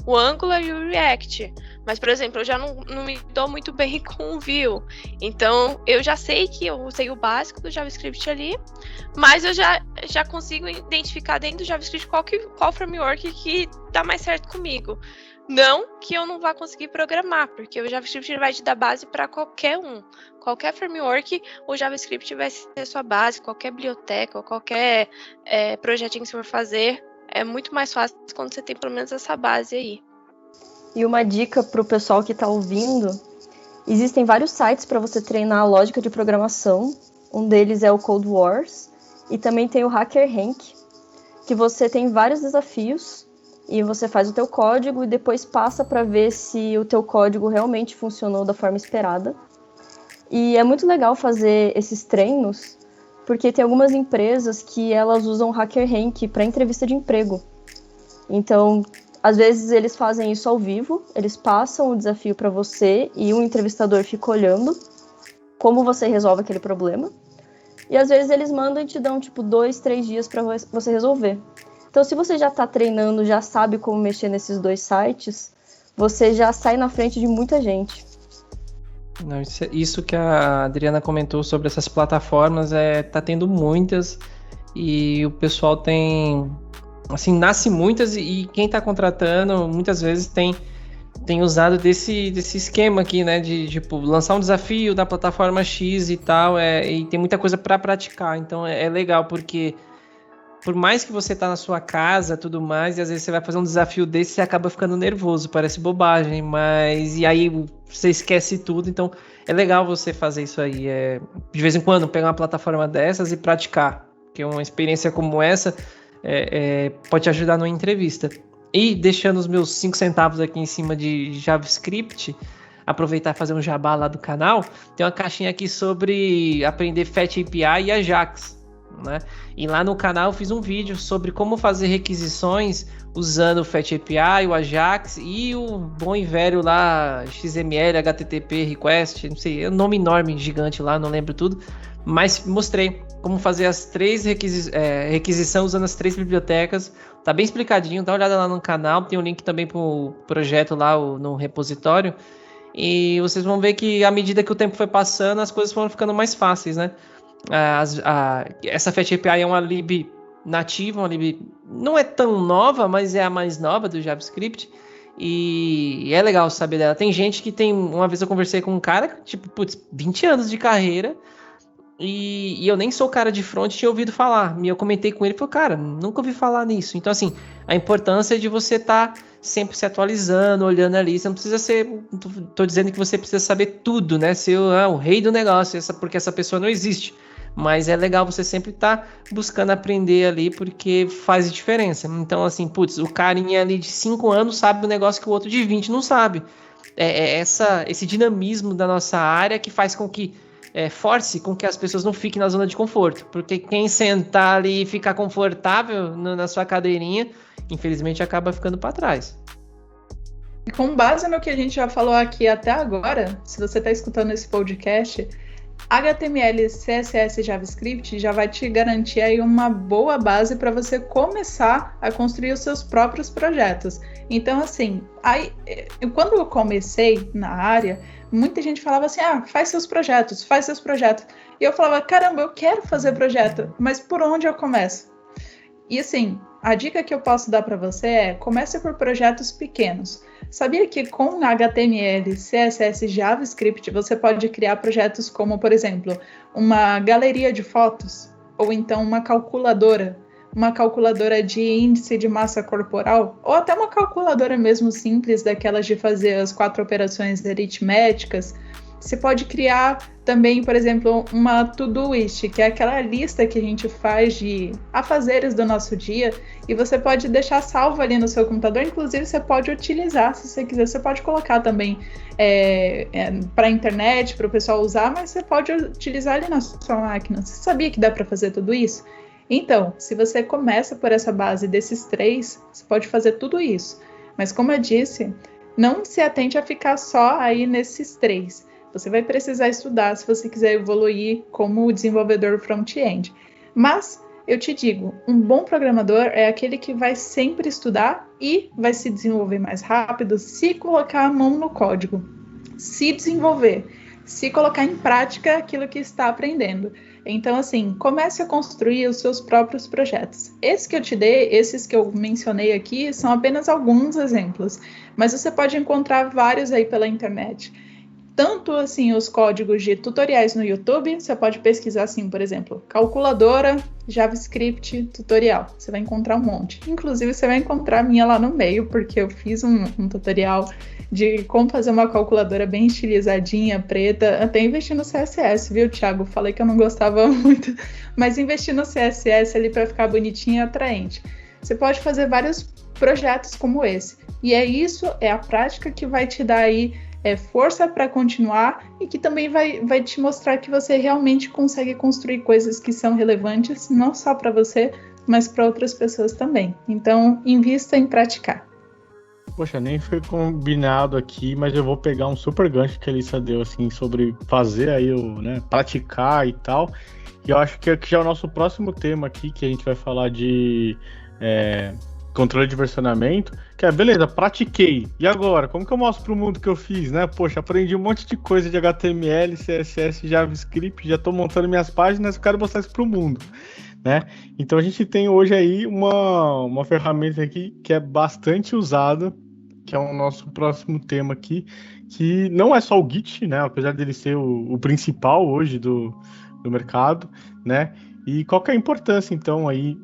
[SPEAKER 3] o Angular e o React, mas, por exemplo, eu já não me dou muito bem com o Vue. Então, eu já sei que eu usei o básico do JavaScript ali, mas eu já consigo identificar dentro do JavaScript qual framework que dá mais certo comigo. Não que eu não vá conseguir programar, porque o JavaScript vai te dar base para qualquer um. Qualquer framework, o JavaScript vai ser sua base, qualquer biblioteca, ou qualquer projetinho que você for fazer, é muito mais fácil quando você tem pelo menos essa base aí.
[SPEAKER 2] E uma dica para o pessoal que está ouvindo, existem vários sites para você treinar a lógica de programação. Um deles é o Code Wars, e também tem o HackerRank, que você tem vários desafios, e você faz o teu código e depois passa para ver se o teu código realmente funcionou da forma esperada. E é muito legal fazer esses treinos, porque tem algumas empresas que elas usam o HackerRank para entrevista de emprego. Então, às vezes eles fazem isso ao vivo, eles passam o desafio para você e um entrevistador fica olhando como você resolve aquele problema. E às vezes eles mandam e te dão 2, 3 dias para você resolver. Então, se você já está treinando, já sabe como mexer nesses 2 sites, você já sai na frente de muita gente.
[SPEAKER 1] Não, isso que a Adriana comentou sobre essas plataformas, tá tendo muitas e o pessoal tem, assim, nasce muitas e quem está contratando muitas vezes tem usado desse esquema aqui, né, de tipo lançar um desafio da plataforma X e tal, e tem muita coisa para praticar, então é legal porque por mais que você tá na sua casa, tudo mais, e às vezes você vai fazer um desafio desse, você acaba ficando nervoso, parece bobagem, mas e aí você esquece tudo, então é legal você fazer isso aí, de vez em quando pegar uma plataforma dessas e praticar, porque uma experiência como essa pode te ajudar numa entrevista. E deixando os meus 5 centavos aqui em cima de JavaScript, aproveitar e fazer um jabá lá do canal, tem uma caixinha aqui sobre aprender Fat API e Ajax. Né? E lá no canal eu fiz um vídeo sobre como fazer requisições usando o Fat API, o Ajax e o bom e velho lá XML, HTTP, Request, não sei, é um nome enorme, gigante lá, não lembro tudo, mas mostrei como fazer as 3 requisição usando as 3 bibliotecas, tá bem explicadinho, dá uma olhada lá no canal, tem um link também pro projeto lá no repositório, e vocês vão ver que à medida que o tempo foi passando, as coisas foram ficando mais fáceis, né? Essa Fat API é uma lib nativa, uma lib não é tão nova, mas é a mais nova do JavaScript e é legal saber dela. Tem gente que uma vez eu conversei com um cara, 20 anos de carreira e eu nem sou cara de front, tinha ouvido falar, e eu comentei com ele e falei, cara, nunca ouvi falar nisso. Então assim, a importância de você estar sempre se atualizando, olhando ali. Você não precisa ser... Tô dizendo que você precisa saber tudo, né? Ser o rei do negócio, porque essa pessoa não existe. Mas é legal você sempre estar buscando aprender ali, porque faz diferença. Então, assim, putz, o carinha ali de 5 anos sabe um negócio que o outro de 20 não sabe. Esse dinamismo da nossa área que faz com que force com que as pessoas não fiquem na zona de conforto, porque quem sentar ali e ficar confortável na sua cadeirinha, infelizmente acaba ficando para trás.
[SPEAKER 4] E com base no que a gente já falou aqui até agora, se você está escutando esse podcast, HTML, CSS e JavaScript já vai te garantir aí uma boa base para você começar a construir os seus próprios projetos. Então, assim, quando eu comecei na área, muita gente falava assim, faz seus projetos. E eu falava, caramba, eu quero fazer projeto, mas por onde eu começo? E assim, a dica que eu posso dar para você é, comece por projetos pequenos. Sabia que com HTML, CSS e JavaScript você pode criar projetos como, por exemplo, uma galeria de fotos, ou então uma calculadora de índice de massa corporal, ou até uma calculadora mesmo simples, daquelas de fazer as 4 operações aritméticas. Você pode criar também, por exemplo, uma to-do-list, que é aquela lista que a gente faz de afazeres do nosso dia, e você pode deixar salvo ali no seu computador. Inclusive, você pode utilizar, se você quiser, você pode colocar também para a internet, para o pessoal usar, mas você pode utilizar ali na sua máquina. Você sabia que dá para fazer tudo isso? Então, se você começa por essa base desses 3, você pode fazer tudo isso. Mas, como eu disse, não se atente a ficar só aí nesses 3. Você vai precisar estudar se você quiser evoluir como desenvolvedor front-end. Mas, eu te digo, um bom programador é aquele que vai sempre estudar e vai se desenvolver mais rápido se colocar a mão no código, se desenvolver, se colocar em prática aquilo que está aprendendo. Então, assim, comece a construir os seus próprios projetos. Esses que eu te dei, esses que eu mencionei aqui, são apenas alguns exemplos, mas você pode encontrar vários aí pela internet. Tanto assim os códigos de tutoriais no YouTube, você pode pesquisar assim, por exemplo, calculadora, JavaScript, tutorial. Você vai encontrar um monte. Inclusive, você vai encontrar a minha lá no meio, porque eu fiz um tutorial de como fazer uma calculadora bem estilizadinha, preta. Até investi no CSS, viu, Thiago? Falei que eu não gostava muito, mas investi no CSS ali para ficar bonitinho e atraente. Você pode fazer vários projetos como esse. E é a prática que vai te dar aí força para continuar e que também vai te mostrar que você realmente consegue construir coisas que são relevantes, não só para você, mas para outras pessoas também. Então, invista em praticar.
[SPEAKER 5] Poxa, nem foi combinado aqui, mas eu vou pegar um super gancho que a Alissa deu, assim, sobre fazer aí praticar e tal. E eu acho que já é o nosso próximo tema aqui, que a gente vai falar de controle de versionamento, que beleza, pratiquei. E agora? Como que eu mostro pro mundo que eu fiz, né? Poxa, aprendi um monte de coisa de HTML, CSS, JavaScript, já tô montando minhas páginas, eu quero mostrar isso pro mundo, né? Então a gente tem hoje aí uma ferramenta aqui que é bastante usada, que é o nosso próximo tema aqui, que não é só o Git, né? Apesar dele ser o principal hoje do mercado, né? E qual que é a importância, então, aí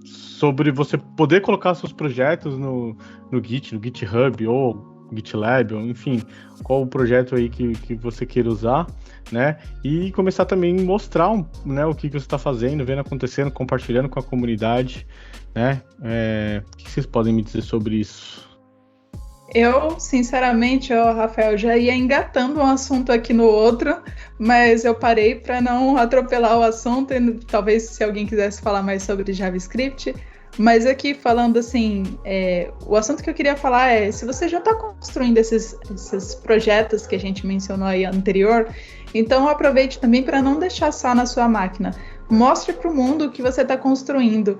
[SPEAKER 5] sobre você poder colocar seus projetos no Git, no GitHub ou GitLab, ou, enfim, qual o projeto aí que você queira usar, né? E começar também a mostrar o que você está fazendo, vendo acontecendo, compartilhando com a comunidade, né? O que vocês podem me dizer sobre isso?
[SPEAKER 4] Eu, sinceramente, Rafael, já ia engatando um assunto aqui no outro, mas eu parei para não atropelar o assunto e talvez se alguém quisesse falar mais sobre JavaScript. Mas aqui falando assim, o assunto que eu queria falar é, se você já está construindo esses projetos que a gente mencionou aí anterior, então aproveite também para não deixar só na sua máquina. Mostre para o mundo o que você está construindo.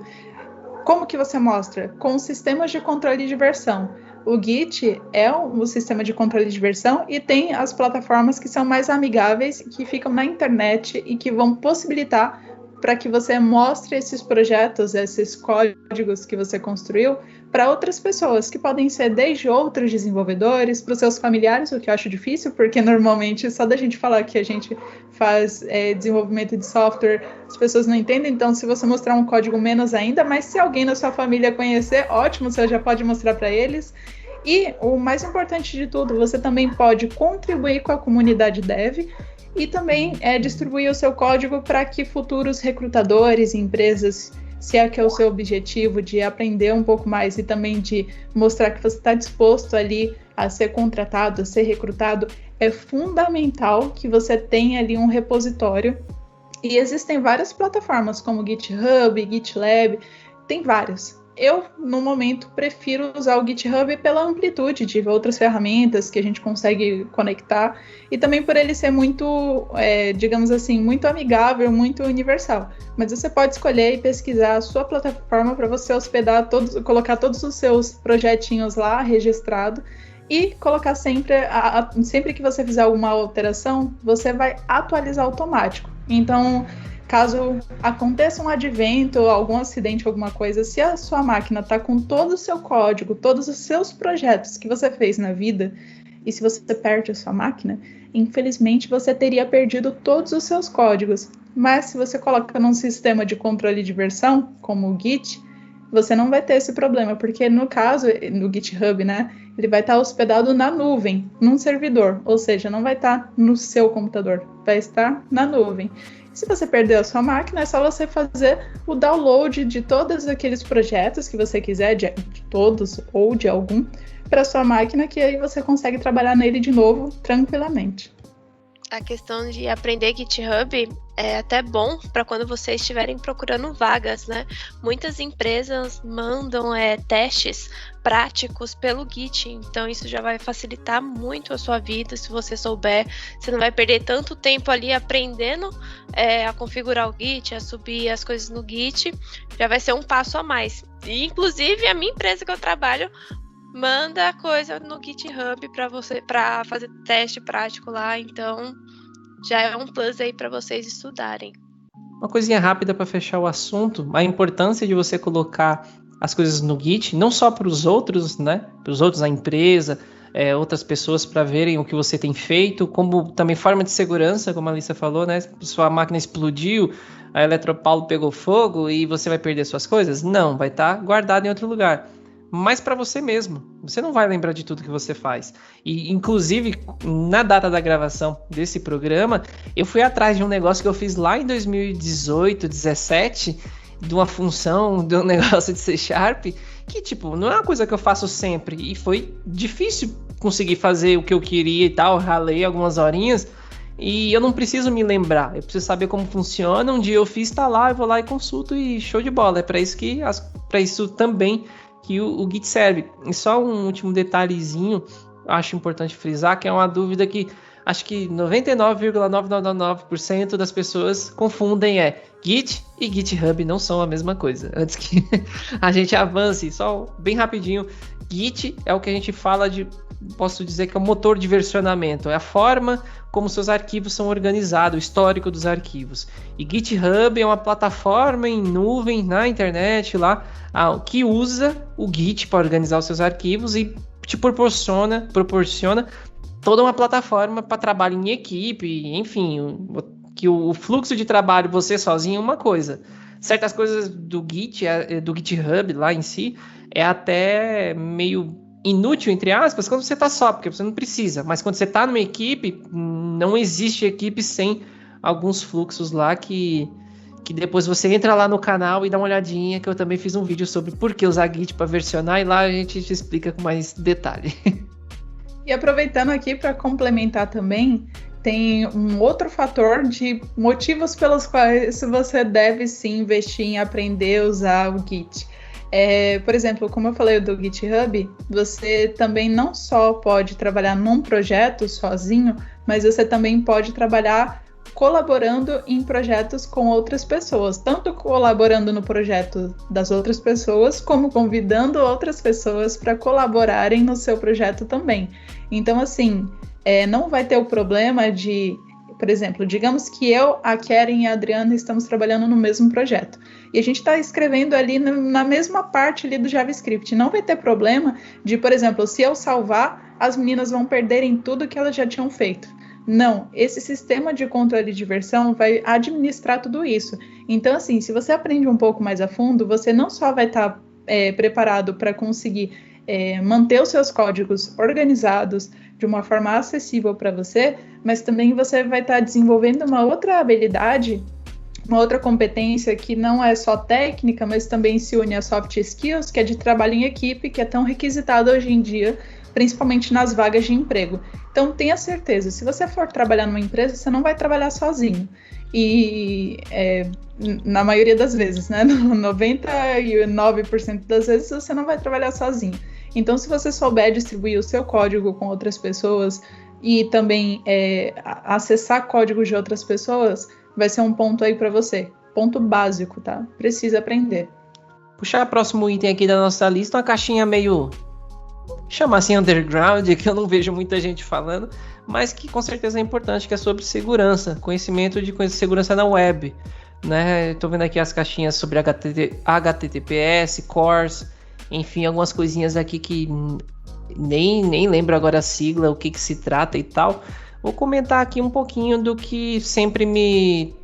[SPEAKER 4] Como que você mostra? Com sistemas de controle de versão. O Git é um sistema de controle de versão e tem as plataformas que são mais amigáveis, que ficam na internet e que vão possibilitar para que você mostre esses projetos, esses códigos que você construiu para outras pessoas, que podem ser desde outros desenvolvedores, para os seus familiares, o que eu acho difícil, porque normalmente só da gente falar que a gente faz desenvolvimento de software, as pessoas não entendem, então se você mostrar um código menos ainda, mas se alguém na sua família conhecer, ótimo, você já pode mostrar para eles. E o mais importante de tudo, você também pode contribuir com a comunidade dev e também distribuir o seu código para que futuros recrutadores e empresas, se é que é o seu objetivo de aprender um pouco mais e também de mostrar que você está disposto ali a ser contratado, a ser recrutado, é fundamental que você tenha ali um repositório. E existem várias plataformas como GitHub, GitLab, tem várias. Eu, no momento, prefiro usar o GitHub pela amplitude de outras ferramentas que a gente consegue conectar e também por ele ser muito, digamos assim, muito amigável, muito universal. Mas você pode escolher e pesquisar a sua plataforma para você hospedar colocar todos os seus projetinhos lá registrado e colocar sempre que você fizer alguma alteração, você vai atualizar automático. Então, caso aconteça um advento, algum acidente, alguma coisa, se a sua máquina está com todo o seu código, todos os seus projetos que você fez na vida, e se você perde a sua máquina, infelizmente você teria perdido todos os seus códigos. Mas se você coloca num sistema de controle de versão, como o Git, você não vai ter esse problema, porque no caso, no GitHub, né, ele vai estar hospedado na nuvem, num servidor, ou seja, não vai estar no seu computador, vai estar na nuvem. Se você perdeu a sua máquina, é só você fazer o download de todos aqueles projetos que você quiser, de todos ou de algum, para sua máquina, que aí você consegue trabalhar nele de novo tranquilamente.
[SPEAKER 3] A questão de aprender GitHub é até bom para quando vocês estiverem procurando vagas, né? Muitas empresas mandam testes práticos pelo Git, então isso já vai facilitar muito a sua vida, se você souber. Você não vai perder tanto tempo ali aprendendo a configurar o Git, a subir as coisas no Git, já vai ser um passo a mais. E, inclusive, a minha empresa que eu trabalho manda coisa no GitHub para fazer teste prático lá, então já é um plus aí para vocês estudarem.
[SPEAKER 1] Uma coisinha rápida para fechar o assunto, a importância de você colocar as coisas no Git, não só para os outros, né? Para os outros, a empresa, outras pessoas para verem o que você tem feito, como também forma de segurança, como a Alissa falou, né? Sua máquina explodiu, a Eletropaulo pegou fogo e você vai perder suas coisas? Não, vai estar guardado em outro lugar. Mas para você mesmo, você não vai lembrar de tudo que você faz. E, inclusive, na data da gravação desse programa, eu fui atrás de um negócio que eu fiz lá em 2018, 2017, de uma função, de um negócio de C#, que, tipo, não é uma coisa que eu faço sempre. E foi difícil conseguir fazer o que eu queria e tal, ralei algumas horinhas. E eu não preciso me lembrar, eu preciso saber como funciona. Um dia eu fiz, tá lá, eu vou lá e consulto e show de bola. É para isso também que o Git serve. E só um último detalhezinho, acho importante frisar, que é uma dúvida que acho que 99,999% das pessoas confundem Git e GitHub não são a mesma coisa. Antes que a gente avance, só bem rapidinho, Git é o que a gente fala de, posso dizer que é o motor de versionamento, é a forma como seus arquivos são organizados, o histórico dos arquivos. E GitHub é uma plataforma em nuvem na internet lá, que usa o Git para organizar os seus arquivos e te proporciona toda uma plataforma para trabalho em equipe, enfim, que o fluxo de trabalho você sozinho é uma coisa. Certas coisas do Git, do GitHub lá em si, é até meio inútil, entre aspas, quando você está só, porque você não precisa. Mas quando você está numa equipe, não existe equipe sem alguns fluxos lá que depois você entra lá no canal e dá uma olhadinha, que eu também fiz um vídeo sobre por que usar Git para versionar, e lá a gente te explica com mais detalhe.
[SPEAKER 4] E aproveitando aqui para complementar também, tem um outro fator de motivos pelos quais você deve sim investir em aprender a usar o Git. Por exemplo, como eu falei do GitHub, você também não só pode trabalhar num projeto sozinho, mas você também pode trabalhar colaborando em projetos com outras pessoas, tanto colaborando no projeto das outras pessoas, como convidando outras pessoas para colaborarem no seu projeto também. Então, assim, não vai ter o problema de por exemplo, digamos que eu, a Keren e a Adriana estamos trabalhando no mesmo projeto. E a gente está escrevendo ali na mesma parte ali do JavaScript. Não vai ter problema de, por exemplo, se eu salvar, as meninas vão perderem tudo que elas já tinham feito. Não, esse sistema de controle de versão vai administrar tudo isso. Então, assim, se você aprende um pouco mais a fundo, você não só vai estar preparado para conseguir manter os seus códigos organizados de uma forma acessível para você, mas também você vai estar desenvolvendo uma outra habilidade, uma outra competência que não é só técnica, mas também se une a soft skills, que é de trabalho em equipe, que é tão requisitado hoje em dia, principalmente nas vagas de emprego. Então, tenha certeza, se você for trabalhar numa empresa, você não vai trabalhar sozinho. E na maioria das vezes, né? 99% das vezes você não vai trabalhar sozinho. Então, se você souber distribuir o seu código com outras pessoas e também acessar códigos de outras pessoas, vai ser um ponto aí para você. Ponto básico, tá? Precisa aprender.
[SPEAKER 1] Puxar o próximo item aqui da nossa lista, uma caixinha meio... chama assim underground, que eu não vejo muita gente falando, mas que com certeza é importante, que é sobre segurança, conhecimento de segurança na web, né? Estou vendo aqui as caixinhas sobre HTTPS, CORS, enfim, algumas coisinhas aqui que nem lembro agora a sigla, o que se trata e tal. Vou comentar aqui um pouquinho do que sempre me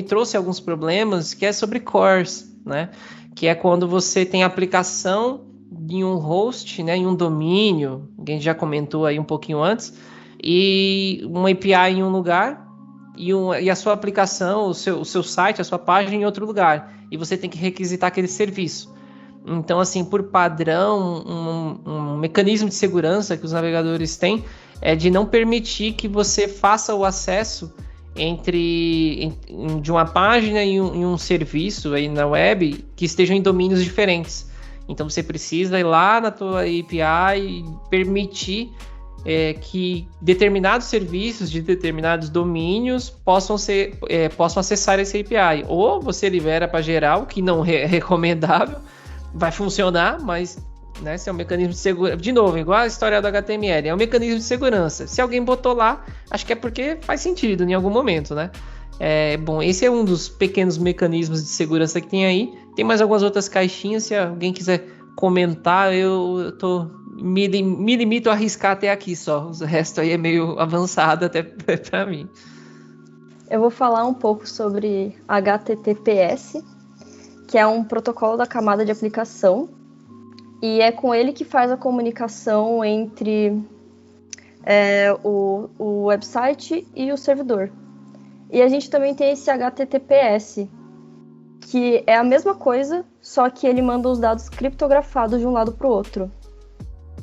[SPEAKER 1] trouxe alguns problemas, que é sobre CORS, né? Que é quando você tem aplicação em um host, né, em um domínio, alguém já comentou aí um pouquinho antes, e uma API em um lugar, e a sua aplicação, o seu site, a sua página em outro lugar, e você tem que requisitar aquele serviço. Então, assim, por padrão, um mecanismo de segurança que os navegadores têm é de não permitir que você faça o acesso de uma página e um serviço aí na web que estejam em domínios diferentes. Então você precisa ir lá na tua API e permitir que determinados serviços de determinados domínios possam acessar esse API. Ou você libera para geral, que não é recomendável, vai funcionar, mas né, se é um mecanismo de segurança. De novo, igual a história do HTML, é um mecanismo de segurança. Se alguém botou lá, acho que é porque faz sentido em algum momento, né? Bom, esse é um dos pequenos mecanismos de segurança que tem aí. Tem mais algumas outras caixinhas, se alguém quiser comentar, eu me limito a arriscar até aqui só. O resto aí é meio avançado até para mim.
[SPEAKER 2] Eu vou falar um pouco sobre HTTPS, que é um protocolo da camada de aplicação, e é com ele que faz a comunicação entre o website e o servidor. E a gente também tem esse HTTPS, que é a mesma coisa, só que ele manda os dados criptografados de um lado para o outro.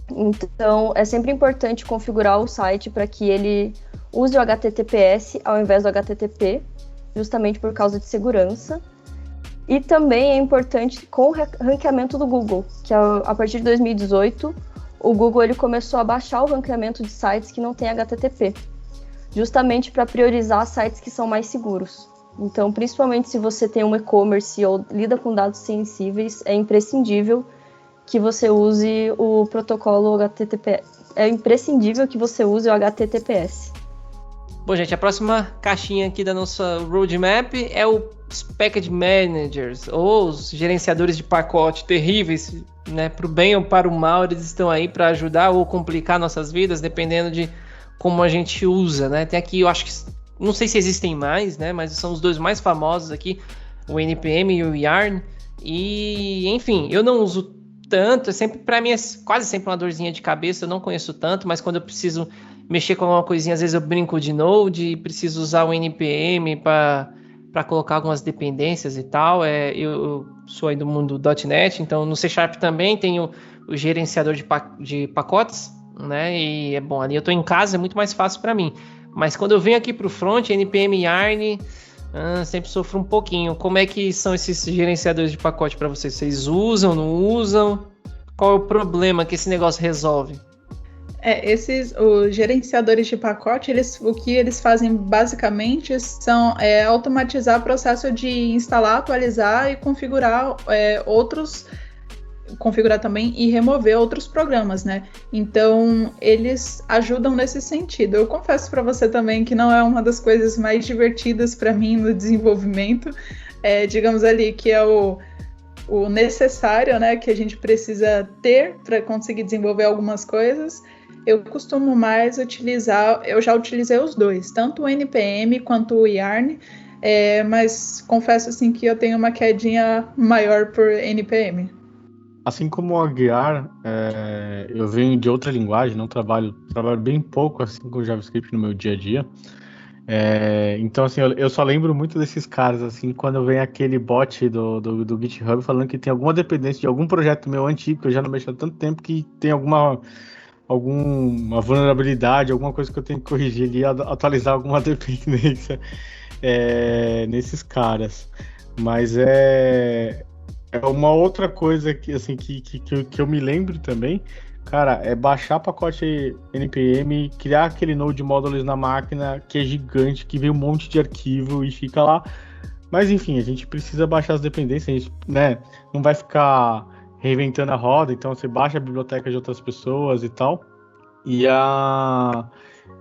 [SPEAKER 2] Então, é sempre importante configurar o site para que ele use o HTTPS ao invés do HTTP, justamente por causa de segurança. E também é importante com o ranqueamento do Google, que a partir de 2018, o Google ele começou a baixar o ranqueamento de sites que não tem HTTP, justamente para priorizar sites que são mais seguros. Então, principalmente se você tem um e-commerce ou lida com dados sensíveis, é imprescindível que você use o protocolo HTTP. É imprescindível que você use o HTTPS.
[SPEAKER 1] Bom, gente, a próxima caixinha aqui da nossa roadmap é os Package Managers, ou os gerenciadores de pacote terríveis, né? Para o bem ou para o mal, eles estão aí para ajudar ou complicar nossas vidas, dependendo de como a gente usa, né? Tem aqui, eu acho que, não sei se existem mais, né? Mas são os dois mais famosos aqui, o NPM e o Yarn. E, enfim, eu não uso tanto, para mim é quase sempre uma dorzinha de cabeça, eu não conheço tanto, mas quando eu preciso mexer com alguma coisinha, às vezes eu brinco de Node, preciso usar o NPM para colocar algumas dependências e tal. Eu sou aí do mundo .NET, então no C# também tenho o gerenciador de pacotes, né? E é bom, ali eu estou em casa, é muito mais fácil para mim. Mas quando eu venho aqui para o front, NPM e Yarn, sempre sofro um pouquinho. Como é que são esses gerenciadores de pacote para vocês? Vocês usam, não usam? Qual é o problema que esse negócio resolve?
[SPEAKER 4] Os gerenciadores de pacote, o que eles fazem basicamente são automatizar o processo de instalar, atualizar e configurar outros configurar também e remover outros programas, né? Então, eles ajudam nesse sentido. Eu confesso para você também que não é uma das coisas mais divertidas para mim no desenvolvimento, digamos ali, que é o necessário, né, que a gente precisa ter para conseguir desenvolver algumas coisas. Eu costumo mais utilizar, eu já utilizei os dois, tanto o NPM quanto o Yarn, mas confesso assim que eu tenho uma quedinha maior por NPM.
[SPEAKER 5] Assim como o Aguiar, eu venho de outra linguagem, não trabalho bem pouco assim com JavaScript no meu dia a dia. Então assim, eu só lembro muito desses caras assim, quando vem aquele bot do GitHub falando que tem alguma dependência de algum projeto meu antigo, que eu já não mexo há tanto tempo, que tem alguma vulnerabilidade, alguma coisa que eu tenho que corrigir ali, atualizar alguma dependência nesses caras. Mas é uma outra coisa que, assim, que eu me lembro também, cara, é baixar pacote NPM, criar aquele node modules na máquina que é gigante, que vem um monte de arquivo e fica lá. Mas enfim, a gente precisa baixar as dependências, a gente, né, não vai ficar reinventando a roda, então você baixa a biblioteca de outras pessoas e tal, e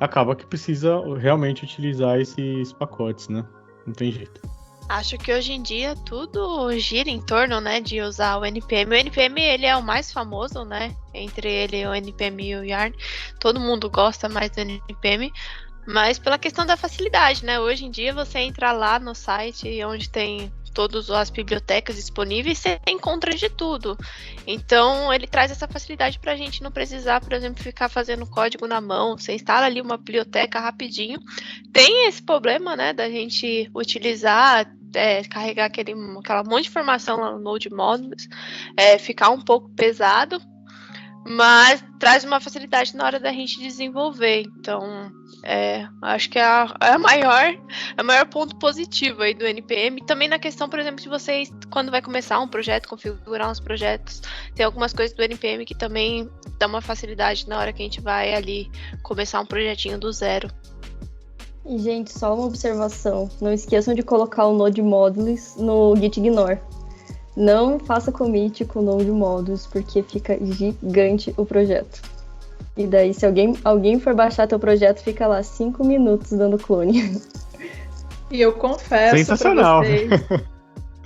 [SPEAKER 5] acaba que precisa realmente utilizar esses pacotes, né? Não tem jeito.
[SPEAKER 3] Acho que hoje em dia tudo gira em torno, né, de usar o NPM. O NPM, ele é o mais famoso, né, entre ele, o NPM e o Yarn. Todo mundo gosta mais do NPM, mas pela questão da facilidade, né? Hoje em dia você entra lá no site onde tem todas as bibliotecas disponíveis, você encontra de tudo. Então, ele traz essa facilidade para a gente não precisar, por exemplo, ficar fazendo código na mão. Você instala ali uma biblioteca rapidinho. Tem esse problema, né, da gente utilizar, carregar aquela monte de informação lá no Node Modules, ficar um pouco pesado, mas traz uma facilidade na hora da gente desenvolver. Então, acho que é o maior ponto positivo aí do NPM. Também na questão, por exemplo, de vocês, quando vai começar um projeto, configurar uns projetos, tem algumas coisas do NPM que também dá uma facilidade na hora que a gente vai ali começar um projetinho do zero.
[SPEAKER 2] E, gente, só uma observação. Não esqueçam de colocar o Node Modules no Git-ignore. Não faça commit com o Node Modules, porque fica gigante o projeto. E daí, se alguém for baixar teu projeto, fica lá 5 minutos dando clone.
[SPEAKER 4] E eu confesso
[SPEAKER 5] Sensacional.
[SPEAKER 4] pra vocês...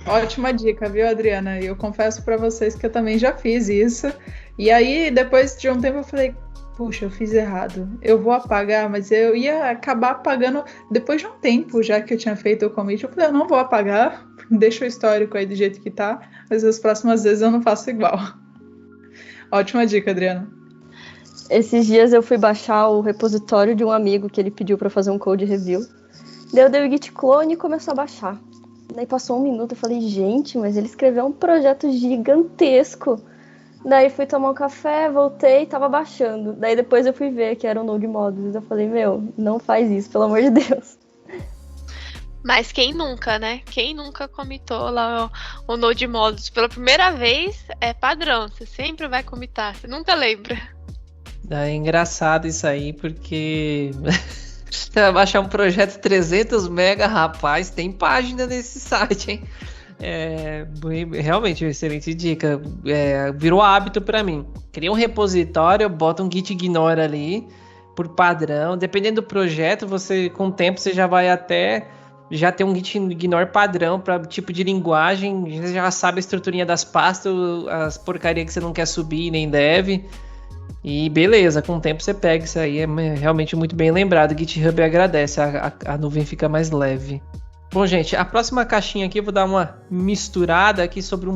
[SPEAKER 4] Ótima dica, viu, Adriana? E eu confesso pra vocês que eu também já fiz isso. E aí, depois de um tempo, eu falei... Puxa, eu fiz errado. Eu vou apagar, mas eu ia acabar apagando depois de um tempo, já que eu tinha feito o commit. Eu falei, eu não vou apagar, deixa o histórico aí do jeito que tá, mas as próximas vezes eu não faço igual. Ótima dica, Adriana.
[SPEAKER 2] Esses dias eu fui baixar o repositório de um amigo que ele pediu pra fazer um code review. Daí eu dei o git clone e começou a baixar. Daí passou 1 minuto, eu falei, gente, mas ele escreveu um projeto gigantesco. Daí fui tomar um café, voltei e tava baixando. Daí depois eu fui ver que era o Node Modules. Eu falei, não faz isso, pelo amor de Deus.
[SPEAKER 3] Mas quem nunca, né? Quem nunca commitou lá o Node Modules pela primeira vez é padrão. Você sempre vai commitar, você nunca lembra.
[SPEAKER 1] É engraçado isso aí, porque você vai baixar um projeto 300 MB, rapaz, tem página nesse site, hein? Realmente uma excelente dica. Virou hábito para mim. Cria um repositório, bota um git ignore ali por padrão. Dependendo do projeto, com o tempo você já vai até já ter um git ignore padrão para tipo de linguagem. Você já sabe a estruturinha das pastas, as porcarias que você não quer subir nem deve. E beleza, com o tempo você pega isso aí. É realmente muito bem lembrado. O GitHub agradece, a nuvem fica mais leve. Bom, gente, a próxima caixinha aqui eu vou dar uma misturada aqui sobre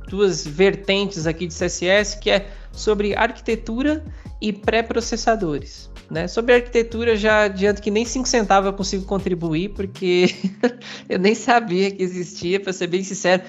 [SPEAKER 1] duas vertentes aqui de CSS, que é sobre arquitetura e pré-processadores, né? Sobre arquitetura, já adianto que nem 5 centavos eu consigo contribuir, porque eu nem sabia que existia, para ser bem sincero.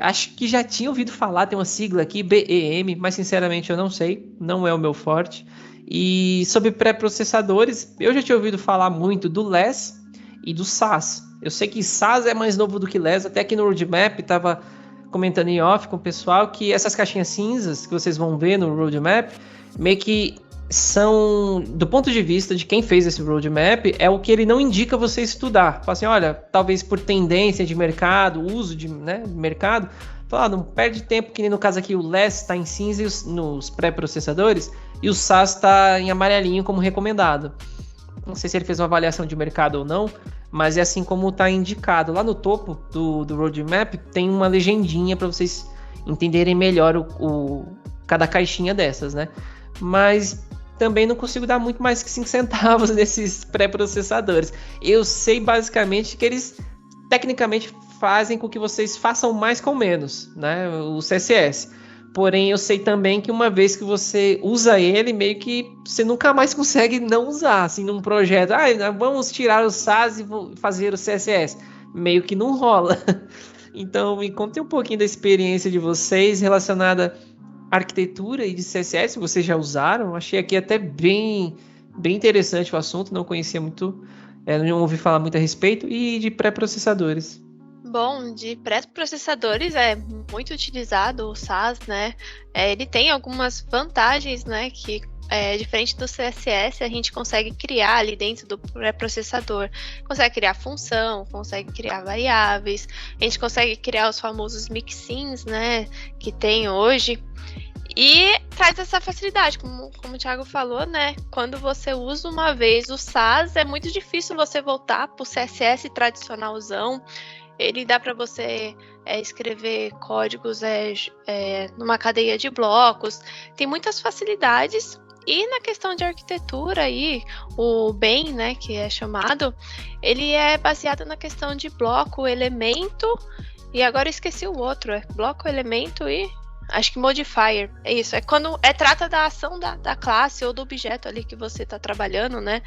[SPEAKER 1] Acho que já tinha ouvido falar, tem uma sigla aqui, BEM, mas sinceramente eu não sei, não é o meu forte. E sobre pré-processadores, eu já tinha ouvido falar muito do LESS e do SAS. Eu sei que SAS é mais novo do que LESS, até aqui no roadmap estava comentando em off com o pessoal que essas caixinhas cinzas que vocês vão ver no roadmap, meio que são, do ponto de vista de quem fez esse roadmap, é o que ele não indica você estudar. Fala assim, olha, talvez por tendência de mercado, uso de mercado, Não perde tempo, que nem no caso aqui o LESS está em cinza nos pré-processadores e o SAS está em amarelinho como recomendado. Não sei se ele fez uma avaliação de mercado ou não, mas é assim como está indicado. Lá no topo do roadmap tem uma legendinha para vocês entenderem melhor cada caixinha dessas, né? Mas também não consigo dar muito mais que 5 centavos desses pré-processadores. Eu sei basicamente que eles tecnicamente fazem com que vocês façam mais com menos, né? O CSS. Porém, eu sei também que uma vez que você usa ele, meio que você nunca mais consegue não usar, assim, num projeto. Vamos tirar o SAS e fazer o CSS. Meio que não rola. Então, me contem um pouquinho da experiência de vocês relacionada à arquitetura e de CSS. Vocês já usaram? Achei aqui até bem interessante o assunto. Não conhecia muito, não ouvi falar muito a respeito. E de pré-processadores.
[SPEAKER 3] Bom, de pré-processadores é muito utilizado o SAS, né? Ele tem algumas vantagens, né? Que diferente do CSS, a gente consegue criar ali dentro do pré-processador. Consegue criar função, consegue criar variáveis, a gente consegue criar os famosos mixins, né? Que tem hoje. E traz essa facilidade, como o Thiago falou, né? Quando você usa uma vez o SAS, é muito difícil você voltar para o CSS tradicionalzão. Ele dá para você escrever códigos numa cadeia de blocos. Tem muitas facilidades. E na questão de arquitetura aí, o BEM, né, que é chamado, ele é baseado na questão de bloco, elemento, e agora eu esqueci o outro, bloco, elemento e acho que modifier, é isso, é quando trata da ação da classe ou do objeto ali que você está trabalhando, né?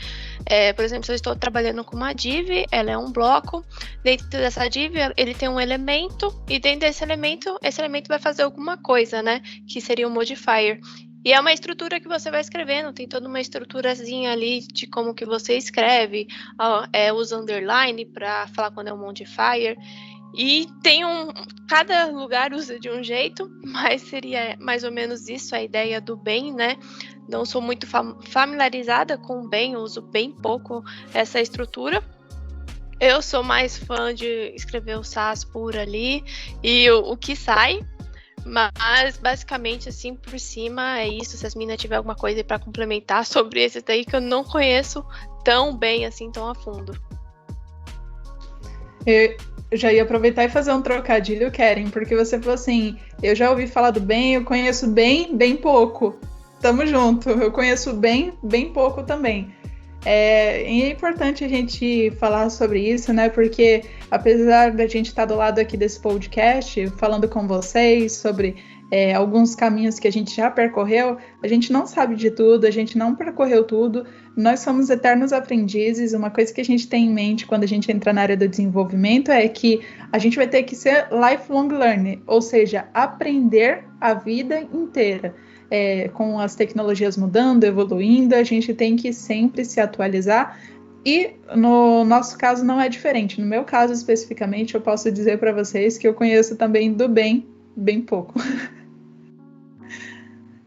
[SPEAKER 3] Por exemplo, se eu estou trabalhando com uma div, ela é um bloco, dentro dessa div ele tem um elemento, e dentro desse elemento, esse elemento vai fazer alguma coisa, né? Que seria um modifier. E é uma estrutura que você vai escrevendo, tem toda uma estruturazinha ali de como que você escreve, usa underline para falar quando é um modifier. E tem cada lugar usa de um jeito, mas seria mais ou menos isso a ideia do BEM, né? Não sou muito familiarizada com o BEM, uso bem pouco essa estrutura. Eu sou mais fã de escrever o SAS por ali e o que sai, mas basicamente assim por cima é isso. Se as meninas tiverem alguma coisa para complementar sobre esse daí que eu não conheço tão bem assim, tão a fundo.
[SPEAKER 4] Eu já ia aproveitar e fazer um trocadilho, Keren, porque você falou assim, eu já ouvi falar do BEM, eu conheço bem pouco. Tamo junto, eu conheço bem pouco também. E é importante a gente falar sobre isso, né? Porque apesar da gente estar do lado aqui desse podcast, falando com vocês sobre alguns caminhos que a gente já percorreu, a gente não sabe de tudo, a gente não percorreu tudo, nós somos eternos aprendizes. Uma coisa que a gente tem em mente quando a gente entra na área do desenvolvimento é que a gente vai ter que ser lifelong learner, ou seja, aprender a vida inteira. Com as tecnologias mudando, evoluindo, a gente tem que sempre se atualizar. E no nosso caso não é diferente. No meu caso especificamente, eu posso dizer para vocês que eu conheço também do bem pouco.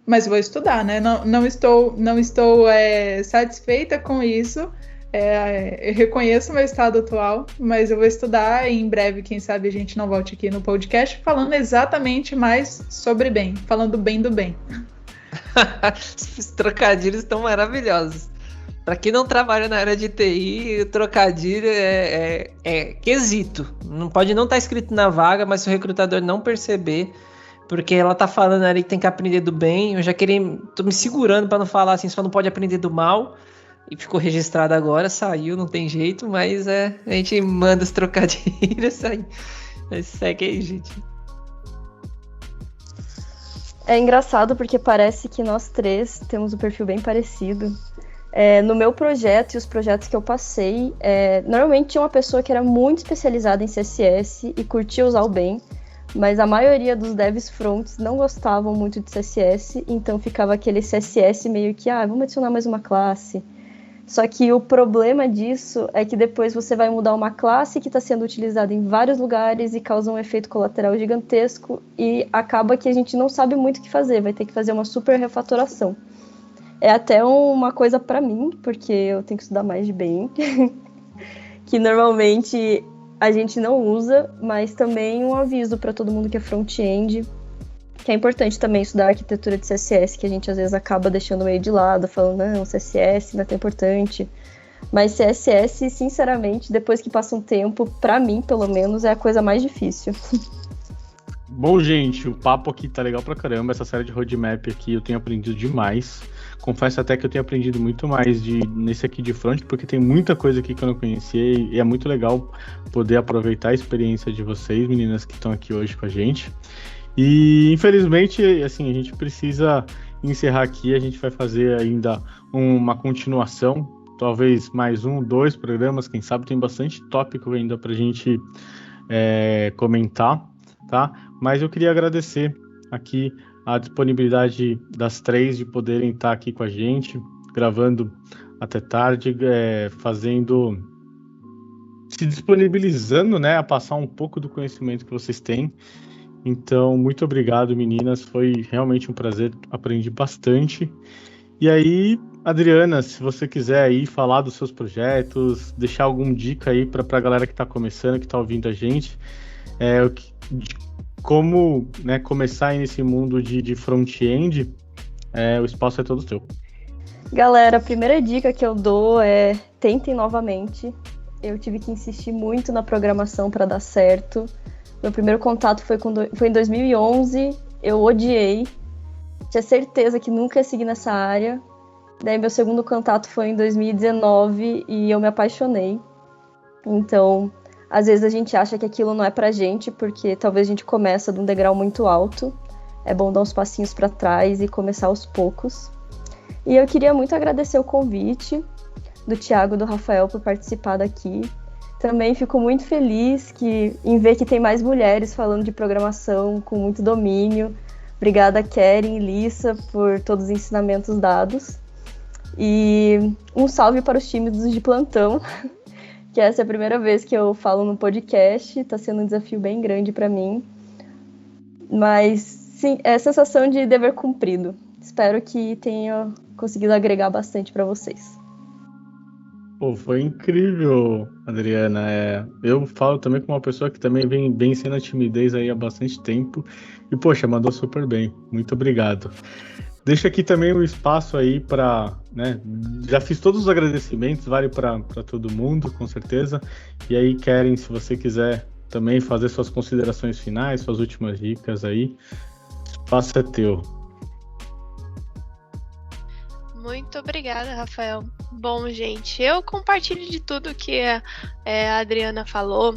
[SPEAKER 4] Mas vou estudar, né? Não estou satisfeita com isso. Eu reconheço o meu estado atual, mas eu vou estudar e em breve, quem sabe, a gente não volte aqui no podcast falando exatamente mais sobre bem, falando bem do bem.
[SPEAKER 1] Os trocadilhos estão maravilhosos. Para quem não trabalha na área de TI, o trocadilho é quesito. Não pode não estar escrito na vaga, mas se o recrutador não perceber, porque ela tá falando ali que tem que aprender do bem, eu já tô me segurando para não falar assim, só não pode aprender do mal. E ficou registrado agora, saiu, não tem jeito, mas a gente manda os trocadilhos aí. Mas segue aí, gente.
[SPEAKER 2] É engraçado porque parece que nós três temos um perfil bem parecido. No meu projeto e os projetos que eu passei, normalmente tinha uma pessoa que era muito especializada em CSS e curtia usar o BEM, mas a maioria dos devs fronts não gostavam muito de CSS, então ficava aquele CSS meio que, vamos adicionar mais uma classe. Só que o problema disso é que depois você vai mudar uma classe que está sendo utilizada em vários lugares e causa um efeito colateral gigantesco e acaba que a gente não sabe muito o que fazer, vai ter que fazer uma super refatoração. É até uma coisa para mim, porque eu tenho que estudar mais de BEM, que normalmente a gente não usa, mas também um aviso para todo mundo que é front-end, que é importante também estudar arquitetura de CSS, que a gente às vezes acaba deixando meio de lado, falando, não, CSS não é tão importante. Mas CSS, sinceramente, depois que passa um tempo, para mim, pelo menos, é a coisa mais difícil.
[SPEAKER 5] Bom, gente, o papo aqui tá legal pra caramba. Essa série de roadmap aqui eu tenho aprendido demais. Confesso até que eu tenho aprendido muito mais nesse aqui de front, porque tem muita coisa aqui que eu não conhecia e é muito legal poder aproveitar a experiência de vocês, meninas que estão aqui hoje com a gente. E, infelizmente, assim, a gente precisa encerrar aqui. A gente vai fazer ainda uma continuação, talvez mais 2 programas, quem sabe. Tem bastante tópico ainda pra gente comentar, tá? Mas eu queria agradecer aqui a disponibilidade das 3 de poderem estar aqui com a gente, gravando até tarde, se disponibilizando, né, a passar um pouco do conhecimento que vocês têm. Então, muito obrigado, meninas, foi realmente um prazer, aprendi bastante. E aí, Adriana, se você quiser aí falar dos seus projetos, deixar alguma dica aí para a galera que está começando, que está ouvindo a gente, como, né, começar aí nesse mundo de front-end, o espaço é todo seu.
[SPEAKER 2] Galera, a primeira dica que eu dou é tentem novamente. Eu tive que insistir muito na programação para dar certo. Meu primeiro contato foi em 2011, eu odiei, tinha certeza que nunca ia seguir nessa área. Daí meu segundo contato foi em 2019 e eu me apaixonei. Então, às vezes a gente acha que aquilo não é pra gente, porque talvez a gente começa de um degrau muito alto. É bom dar uns passinhos para trás e começar aos poucos. E eu queria muito agradecer o convite do Thiago e do Rafael por participar daqui. Também fico muito feliz em ver que tem mais mulheres falando de programação com muito domínio. Obrigada, Keren e Lissa, por todos os ensinamentos dados. E um salve para os tímidos de plantão, que essa é a primeira vez que eu falo no podcast. Está sendo um desafio bem grande para mim. Mas, sim, é a sensação de dever cumprido. Espero que tenha conseguido agregar bastante para vocês.
[SPEAKER 5] Pô, foi incrível, Adriana. Eu falo também com uma pessoa que também vem vencendo a timidez aí há bastante tempo. E, poxa, mandou super bem. Muito obrigado. Deixa aqui também o espaço aí para, né? Já fiz todos os agradecimentos, vale para todo mundo, com certeza. E aí, Keren, se você quiser também fazer suas considerações finais, suas últimas dicas aí, o espaço é teu.
[SPEAKER 3] Muito obrigada, Rafael. Bom, gente, eu compartilho de tudo que a Adriana falou.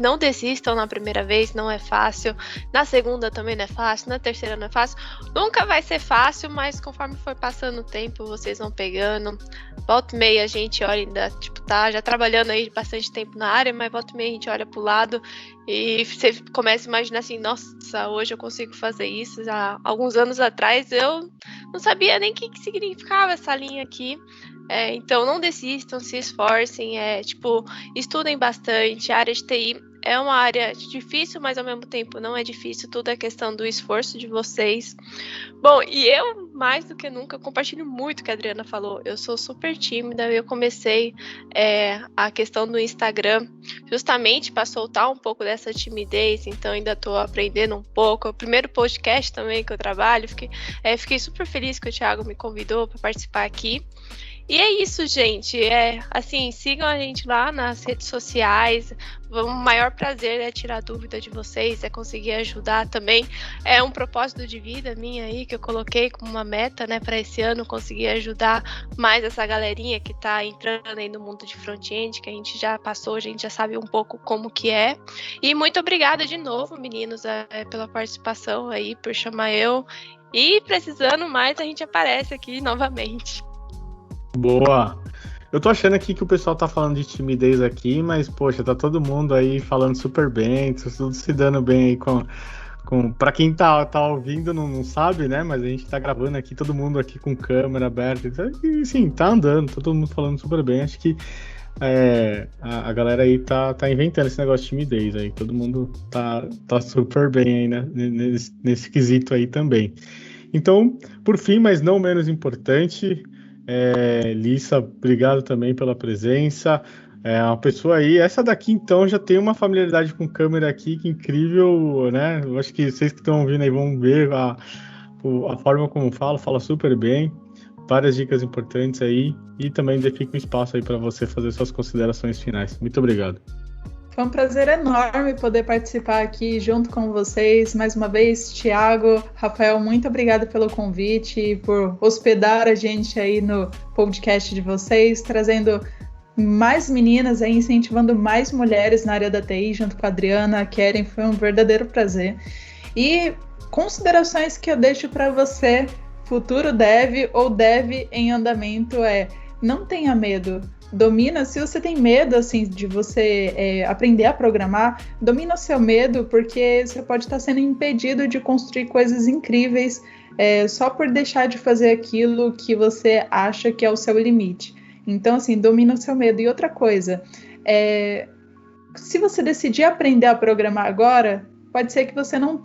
[SPEAKER 3] Não desistam na primeira vez, não é fácil. Na segunda também não é fácil, na terceira não é fácil. Nunca vai ser fácil, mas conforme for passando o tempo, vocês vão pegando. Volta e meia a gente olha ainda, tá já trabalhando aí bastante tempo na área, mas volta e meia a gente olha pro lado e você começa a imaginar assim, nossa, hoje eu consigo fazer isso. Há alguns anos atrás eu não sabia nem o que significava essa linha aqui. Então não desistam, se esforcem, estudem bastante. A área de TI é uma área difícil, mas ao mesmo tempo não é difícil, tudo é questão do esforço de vocês. Bom, e eu, mais do que nunca, compartilho muito o que a Adriana falou. Eu sou super tímida, eu comecei a questão do Instagram justamente para soltar um pouco dessa timidez, então ainda estou aprendendo um pouco. O primeiro podcast também que eu trabalho, fiquei super feliz que o Thiago me convidou para participar aqui. E é isso, gente. Sigam a gente lá nas redes sociais. O maior prazer é tirar dúvida de vocês, é conseguir ajudar também. É um propósito de vida minha aí, que eu coloquei como uma meta, né, para esse ano, conseguir ajudar mais essa galerinha que tá entrando aí no mundo de front-end, que a gente já passou, a gente já sabe um pouco como que é. E muito obrigada de novo, meninos, pela participação aí, por chamar eu. E precisando mais, a gente aparece aqui novamente.
[SPEAKER 5] Boa! Eu tô achando aqui que o pessoal tá falando de timidez aqui, mas, poxa, tá todo mundo aí falando super bem, tudo se dando bem aí pra quem tá ouvindo, não sabe, né? Mas a gente tá gravando aqui, todo mundo aqui com câmera aberta, e sim, tá andando, tá todo mundo falando super bem. Acho que a galera aí tá inventando esse negócio de timidez aí, todo mundo tá super bem aí, né? Nesse quesito aí também. Então, por fim, mas não menos importante, Lissa, obrigado também pela presença. É uma pessoa aí, essa daqui então já tem uma familiaridade com câmera aqui, que incrível, né? Eu acho que vocês que estão ouvindo aí vão ver a forma como fala super bem, várias dicas importantes aí, e também fica um espaço aí para você fazer suas considerações finais. Muito obrigado.
[SPEAKER 4] Foi um prazer enorme poder participar aqui junto com vocês. Mais uma vez, Thiago, Rafael, muito obrigada pelo convite e por hospedar a gente aí no podcast de vocês, trazendo mais meninas aí, incentivando mais mulheres na área da TI, junto com a Adriana, a Keren. Foi um verdadeiro prazer. E considerações que eu deixo para você, futuro dev ou dev em andamento, não tenha medo. Domina, se você tem medo assim, de você aprender a programar, domina o seu medo, porque você pode estar sendo impedido de construir coisas incríveis só por deixar de fazer aquilo que você acha que é o seu limite. Então, assim, domina o seu medo. E outra coisa, se você decidir aprender a programar agora, pode ser que você não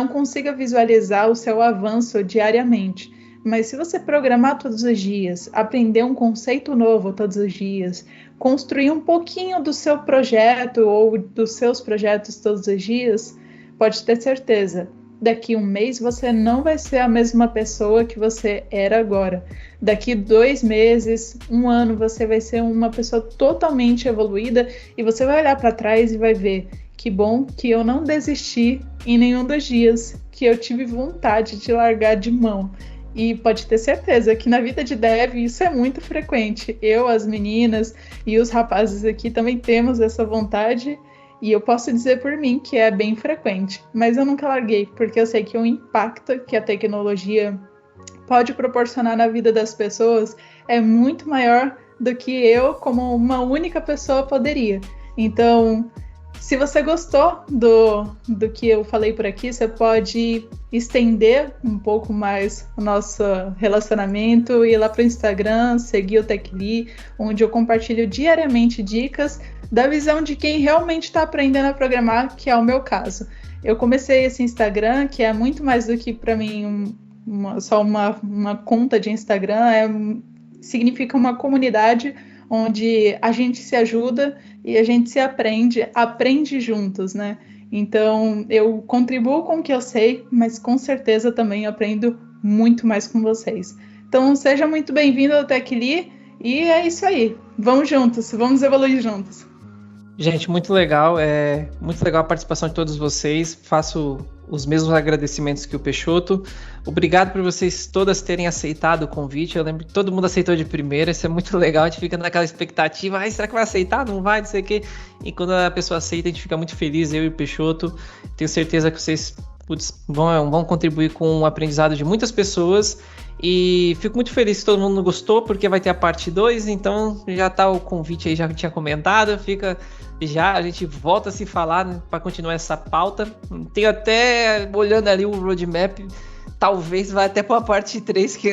[SPEAKER 4] consiga visualizar o seu avanço diariamente. Mas se você programar todos os dias, aprender um conceito novo todos os dias, construir um pouquinho do seu projeto ou dos seus projetos todos os dias, pode ter certeza, daqui 1 mês você não vai ser a mesma pessoa que você era agora. Daqui 2 meses, 1 ano, você vai ser uma pessoa totalmente evoluída e você vai olhar para trás e vai ver que bom que eu não desisti em nenhum dos dias, que eu tive vontade de largar de mão. E pode ter certeza que na vida de dev isso é muito frequente. Eu, as meninas e os rapazes aqui também temos essa vontade. E eu posso dizer por mim que é bem frequente, mas eu nunca larguei, porque eu sei que o impacto que a tecnologia pode proporcionar na vida das pessoas é muito maior do que eu, como uma única pessoa, poderia. Então, se você gostou do que eu falei por aqui, você pode estender um pouco mais o nosso relacionamento, ir lá para o Instagram, seguir o TechLi, onde eu compartilho diariamente dicas da visão de quem realmente está aprendendo a programar, que é o meu caso. Eu comecei esse Instagram, que é muito mais do que para mim só uma conta de Instagram, significa uma comunidade onde a gente se ajuda e a gente se aprende juntos, né? Então, eu contribuo com o que eu sei, mas com certeza também aprendo muito mais com vocês. Então, seja muito bem-vindo ao TechLi e é isso aí. Vamos juntos, vamos evoluir juntos.
[SPEAKER 1] Gente, muito legal a participação de todos vocês. Faço os mesmos agradecimentos que o Peixoto. Obrigado por vocês todas terem aceitado o convite. Eu lembro que todo mundo aceitou de primeira, isso é muito legal. A gente fica naquela expectativa, será que vai aceitar? Não vai, não sei o quê. E quando a pessoa aceita, a gente fica muito feliz, eu e o Peixoto. Tenho certeza que vocês vão contribuir com o aprendizado de muitas pessoas. E fico muito feliz que todo mundo gostou, porque vai ter a parte 2, então já tá o convite aí, já tinha comentado, a gente volta a se falar, né, para continuar essa pauta. Tenho até, olhando ali o roadmap, talvez vá até para a parte 3, que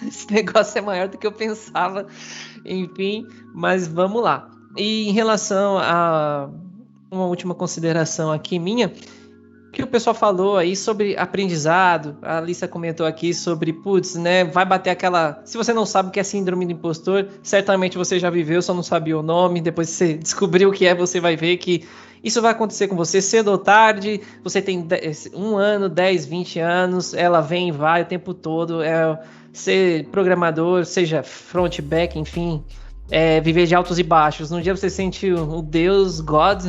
[SPEAKER 1] esse negócio é maior do que eu pensava, enfim, mas vamos lá. E em relação a uma última consideração aqui minha, que o pessoal falou aí sobre aprendizado, a Alissa comentou aqui sobre, né, vai bater aquela... Se você não sabe o que é síndrome do impostor, certamente você já viveu, só não sabia o nome, depois que você descobriu o que é, você vai ver que isso vai acontecer com você cedo ou tarde, você tem 1 ano, 10, 20 anos, ela vem e vai o tempo todo, ser programador, seja front, back, enfim... viver de altos e baixos. Num dia você se sente o Deus, God,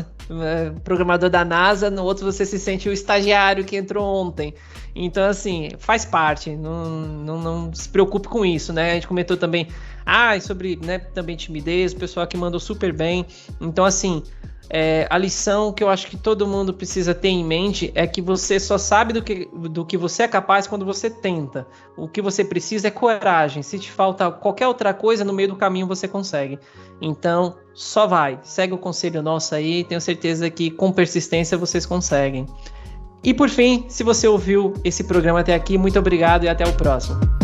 [SPEAKER 1] programador da NASA, no outro você se sente o estagiário que entrou ontem. Então, assim, faz parte, não se preocupe com isso, né? A gente comentou também sobre, né, também timidez, o pessoal que mandou super bem. Então, assim, a lição que eu acho que todo mundo precisa ter em mente é que você só sabe do que você é capaz quando você tenta. O que você precisa é coragem. Se te falta qualquer outra coisa, no meio do caminho você consegue. Então, só vai. Segue o conselho nosso aí. Tenho certeza que com persistência vocês conseguem. E por fim, se você ouviu esse programa até aqui, muito obrigado e até o próximo.